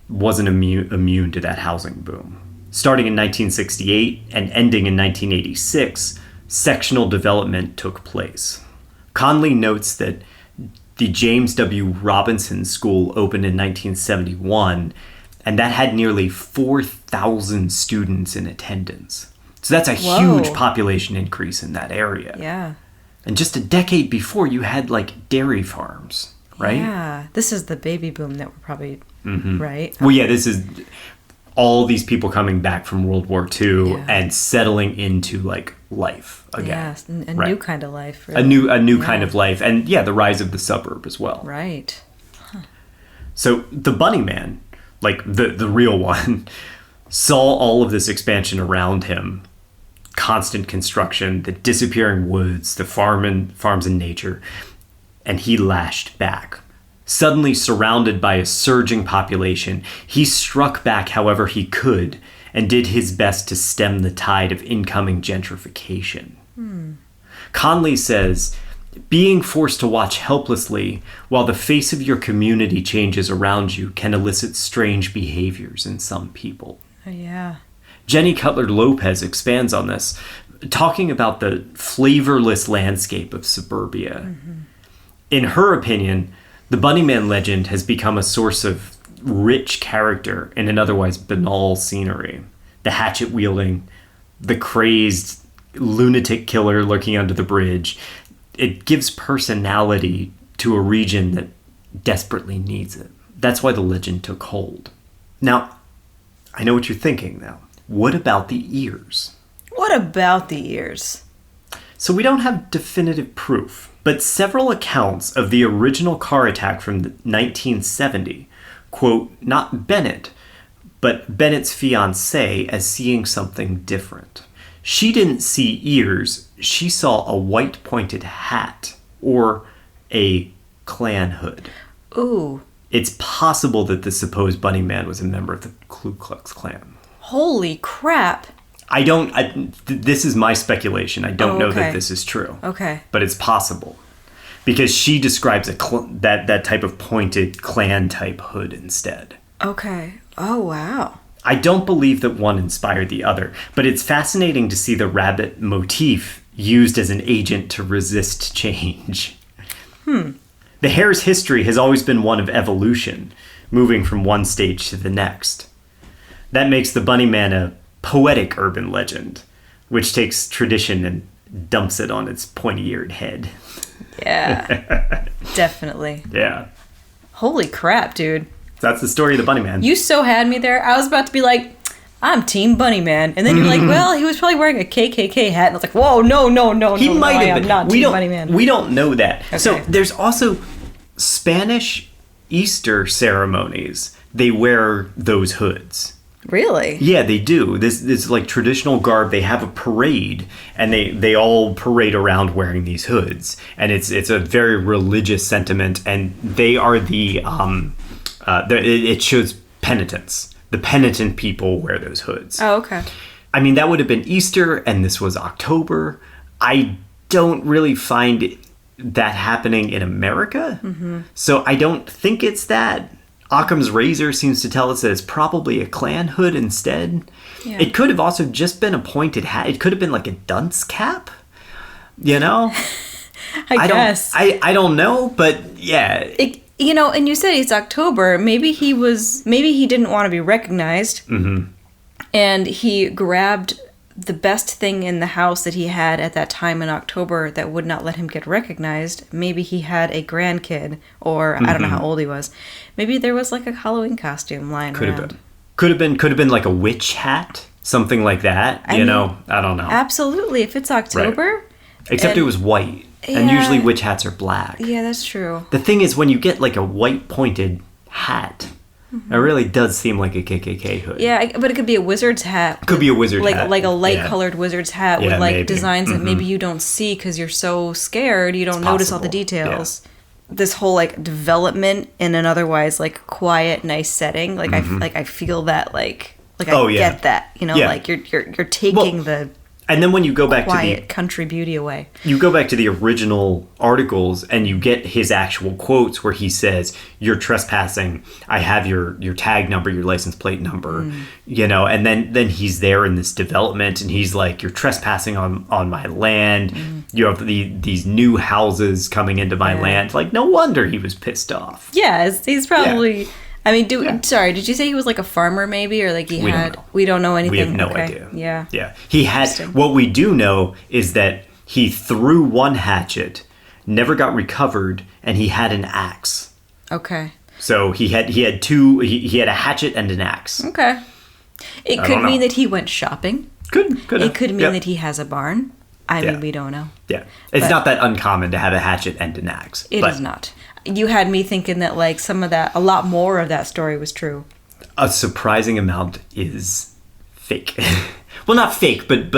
wasn't immune to that housing boom. Starting in 1968 and ending in 1986, sectional development took place. Conley notes that the James W. Robinson School opened in 1971, and that had nearly 4,000 students in attendance. So that's a huge population increase in that area. Yeah. And just a decade before, you had like dairy farms, right? Yeah. This is the baby boom that we're probably, right? Well, yeah, this is all these people coming back from World War II and settling into like life again. Yes, a new kind of life. Really. A new kind of life. And yeah, the rise of the suburb as well. Right. So the Bunny Man, like the real one, saw all of this expansion around him. Constant construction, the disappearing woods, the farms and nature, and he lashed back. Suddenly surrounded by a surging population, he struck back however he could and did his best to stem the tide of incoming gentrification. Conley says, being forced to watch helplessly while the face of your community changes around you can elicit strange behaviors in some people. Oh, yeah. Jenny Cutler-Lopez expands on this, talking about the flavorless landscape of suburbia. In her opinion, the Bunnyman legend has become a source of rich character in an otherwise banal scenery. The hatchet-wielding, the crazed lunatic killer lurking under the bridge. It gives personality to a region that desperately needs it. That's why the legend took hold. Now, I know what you're thinking now. What about the ears? What about the ears? So we don't have definitive proof, but several accounts of the original car attack from 1970 quote not Bennett, but Bennett's fiancée as seeing something different. She didn't see ears, she saw a white pointed hat or a Klan hood. Ooh. It's possible that the supposed Bunny Man was a member of the Ku Klux Klan. Holy crap. This is my speculation. I don't know that this is true. Okay. But it's possible. Because she describes that type of pointed Klan type hood instead. Okay. Oh, wow. I don't believe that one inspired the other, but it's fascinating to see the rabbit motif used as an agent to resist change. The hare's history has always been one of evolution, moving from one stage to the next. That makes the Bunny Man a poetic urban legend, which takes tradition and dumps it on its pointy-eared head. Yeah. Definitely. Yeah. Holy crap, dude. That's the story of the Bunny Man. You so had me there. I was about to be like, I'm Team Bunny Man. And then you're like, well, he was probably wearing a KKK hat. And I was like, whoa, no. He might have been. Not Team Bunny Man. We don't know that. Okay. So there's also Spanish Easter ceremonies. They wear those hoods. Really? Yeah, they do. This like traditional garb. They have a parade, and they all parade around wearing these hoods, and it's a very religious sentiment, and they are it shows penitence. The penitent people wear those hoods. Oh, okay. I mean, that would have been Easter, and this was October. I don't really find that happening in America, so I don't think it's that. Occam's razor seems to tell us that it's probably a Klan hood instead. Yeah. It could have also just been a pointed hat. It could have been like a dunce cap, you know? I guess. I don't know, but yeah. And you said it's October. Maybe he didn't want to be recognized. And he grabbed the best thing in the house that he had at that time in October that would not let him get recognized. Maybe he had a grandkid, or I don't know how old he was. Maybe there was like a Halloween costume lying around. Could have been like a witch hat, something like that. I don't know. Absolutely, if it's October. Right. Except it was white, and usually witch hats are black. Yeah, that's true. The thing is, when you get like a white pointed hat, it really does seem like a KKK hood. Yeah, but it could be a wizard's hat. Could be a wizard hat. Like a light-colored wizard's hat with like maybe. designs that maybe you don't see because you're so scared you don't notice all the details. Yeah. This whole like development in an otherwise like quiet, nice setting, like I feel that like Like, I get that, you know, like you're taking the and then when you go back quiet to the country beauty away. You go back to the original articles and you get his actual quotes where he says, "You're trespassing. I have your tag number, your license plate number," you know, and then he's there in this development and he's like, "You're trespassing on my land. You have these new houses coming into my land." Like, no wonder he was pissed off. Yeah, he's probably... I mean, sorry, did you say he was like a farmer maybe? Or like he had... We don't know anything? We have no idea. Yeah. Yeah. He had... What we do know is that he threw one hatchet, never got recovered, and he had an axe. Okay. So he had two... He had a hatchet and an axe. Okay. It could mean that he went shopping. Could It could mean that he has a barn. I mean, we don't know. Yeah. It's not that uncommon to have a hatchet and an axe. It is not. You had me thinking that like a lot more of that story was true. A surprising amount is fake. Well, not fake, but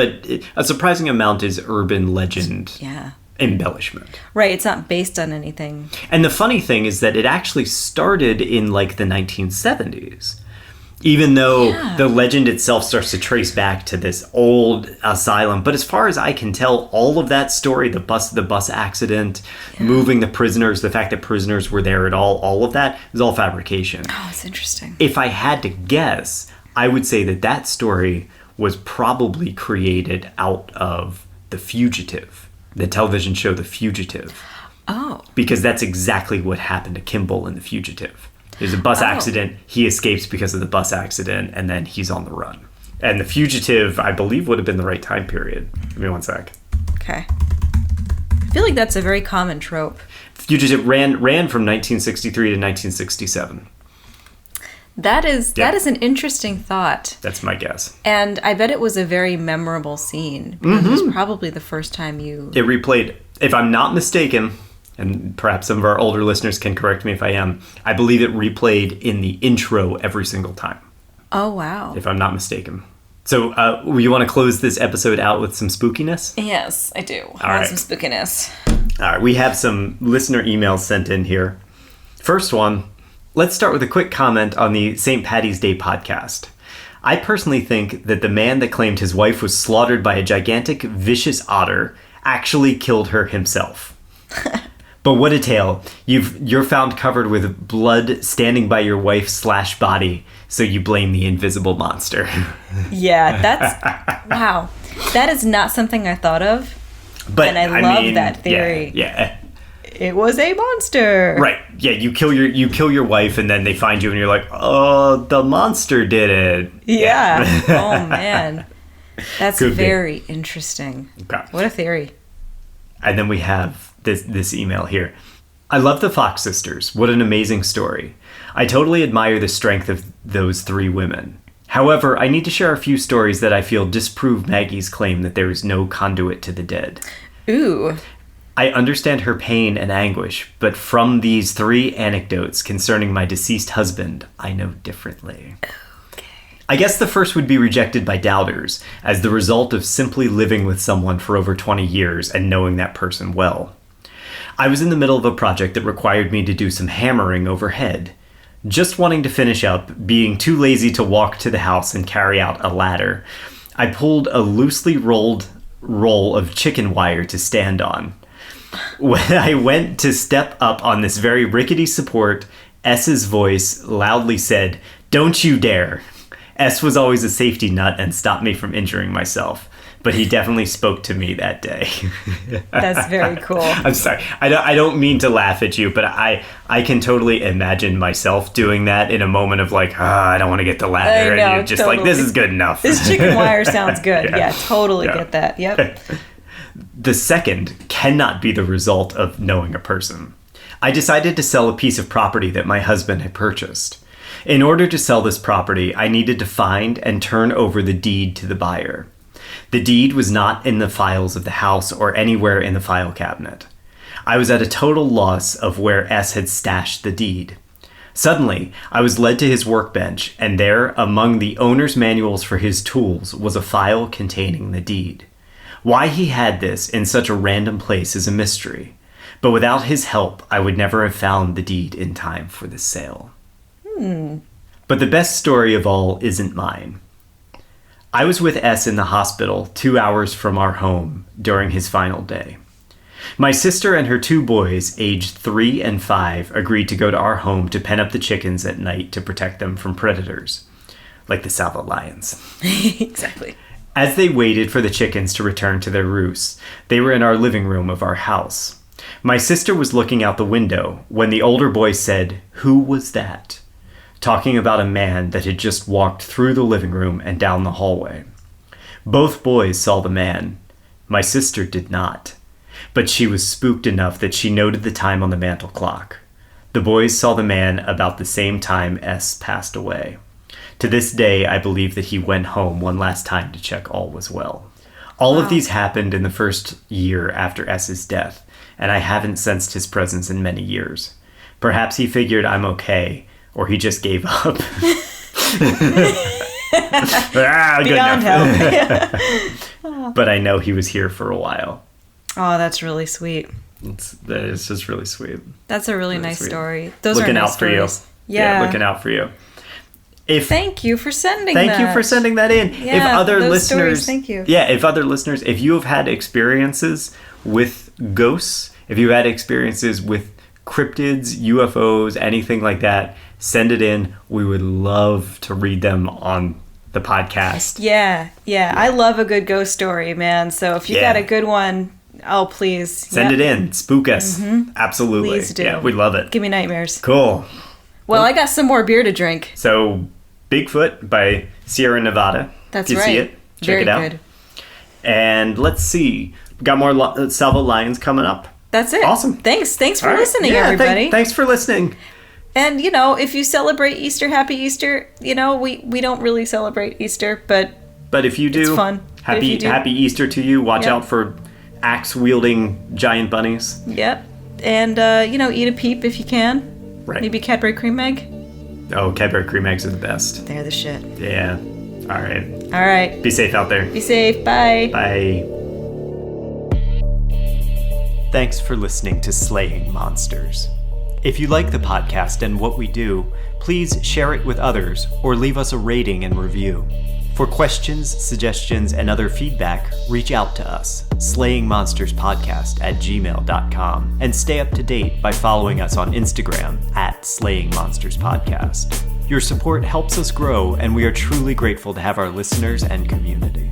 a surprising amount is urban legend embellishment. Right, it's not based on anything. And the funny thing is that it actually started in like the 1970s. Even though the legend itself starts to trace back to this old asylum. But as far as I can tell, all of that story, the bus accident, moving the prisoners, the fact that prisoners were there at all of that is all fabrication. Oh, it's interesting. If I had to guess, I would say that story was probably created out of The Fugitive, the television show The Fugitive. Oh. Because that's exactly what happened to Kimball in The Fugitive. There's a bus accident. He escapes because of the bus accident, and then he's on the run. And The Fugitive, I believe, would have been the right time period. Give me one sec. Okay. I feel like that's a very common trope. Fugitive ran from 1963 to 1967. That is an interesting thought. That's my guess. And I bet it was a very memorable scene. Because it was probably the first time It replayed, if I'm not mistaken... and perhaps some of our older listeners can correct me if I am, I believe it replayed in the intro every single time. Oh, wow. If I'm not mistaken. So, you want to close this episode out with some spookiness? Yes, I do. I want some spookiness. All right, we have some listener emails sent in here. First one, let's start with a quick comment on the St. Paddy's Day podcast. I personally think that the man that claimed his wife was slaughtered by a gigantic, vicious otter actually killed her himself. But what a tale. You're found covered with blood standing by your wife/body, so you blame the invisible monster. Yeah, that's... wow. That is not something I thought of. But and I love that theory. Yeah. It was a monster. Right. Yeah, you kill your wife and then they find you and you're like, "Oh, the monster did it." Yeah. Oh man. That's Could very interesting. Okay. What a theory. And then we have this email here. I love the Fox sisters. What an amazing story. I totally admire the strength of those three women. However, I need to share a few stories that I feel disprove Maggie's claim that there is no conduit to the dead. Ooh. I understand her pain and anguish, but from these three anecdotes concerning my deceased husband, I know differently. Okay. I guess the first would be rejected by doubters, as the result of simply living with someone for over 20 years and knowing that person well. I was in the middle of a project that required me to do some hammering overhead. Just wanting to finish up, being too lazy to walk to the house and carry out a ladder, I pulled a loosely rolled roll of chicken wire to stand on. When I went to step up on this very rickety support, S's voice loudly said, "Don't you dare." S was always a safety nut and stopped me from injuring myself. But he definitely spoke to me that day. That's very cool. I'm sorry. I don't mean to laugh at you, but I can totally imagine myself doing that in a moment of like, I don't want to get the ladder. I know, and you're just totally. like, this is good enough. This chicken wire sounds good. Yeah, totally get that. Yep. The second cannot be the result of knowing a person. I decided to sell a piece of property that my husband had purchased. In order to sell this property, I needed to find and turn over the deed to the buyer. The deed was not in the files of the house or anywhere in the file cabinet. I was at a total loss of where S had stashed the deed. Suddenly, I was led to his workbench, and there, among the owner's manuals for his tools, was a file containing the deed. Why he had this in such a random place is a mystery, but without his help, I would never have found the deed in time for the sale. But the best story of all isn't mine. I was with S in the hospital 2 hours from our home during his final day. My sister and her 2 boys, aged 3 and 5, agreed to go to our home to pen up the chickens at night to protect them from predators, like the Salva lions. Exactly. As they waited for the chickens to return to their roosts, they were in our living room of our house. My sister was looking out the window when the older boy said, "Who was that?" talking about a man that had just walked through the living room and down the hallway. Both boys saw the man. My sister did not, but she was spooked enough that she noted the time on the mantel clock. The boys saw the man about the same time S passed away. To this day, I believe that he went home one last time to check all was well. All of these happened in the first year after S's death, and I haven't sensed his presence in many years. Perhaps he figured I'm okay, or he just gave up. Beyond help. But I know he was here for a while. Oh, that's really sweet. It's just really sweet. That's a really nice sweet. story. Those Looking are nice out for you. stories. Yeah. Looking out for you. Thank you for sending that. Thank you for sending that in. Yeah, if other those listeners, stories, thank you. Yeah, if other listeners, if you have had experiences with ghosts, if you've had experiences with cryptids, UFOs, anything like that, send it in. We would love to read them on the podcast. Yeah. I love a good ghost story, man. So if you got a good one, oh, please. Send it in. Spook us. Absolutely. Please do. Yeah, we love it. Give me nightmares. Cool. Well, I got some more beer to drink. So, Bigfoot by Sierra Nevada. That's you right. see it? Check Very it out. good. And let's see. Got more Salva Lions coming up. That's it. Awesome. Thanks for All right. listening, Yeah, everybody. Thanks for listening. And, if you celebrate Easter, happy Easter. We don't really celebrate Easter, but if you do, it's fun. But if you do- happy Easter to you. Watch Yep. out for axe-wielding giant bunnies. Yep. And, eat a peep if you can. Right. Maybe Cadbury cream egg. Oh, Cadbury cream eggs are the best. They're the shit. Yeah. All right. All right. Be safe out there. Be safe. Bye. Bye. Thanks for listening to Slaying Monsters. If you like the podcast and what we do, please share it with others or leave us a rating and review. For questions, suggestions, and other feedback, reach out to us, slayingmonsterspodcast@gmail.com, and stay up to date by following us on Instagram @slayingmonsterspodcast. Your support helps us grow, and we are truly grateful to have our listeners and community.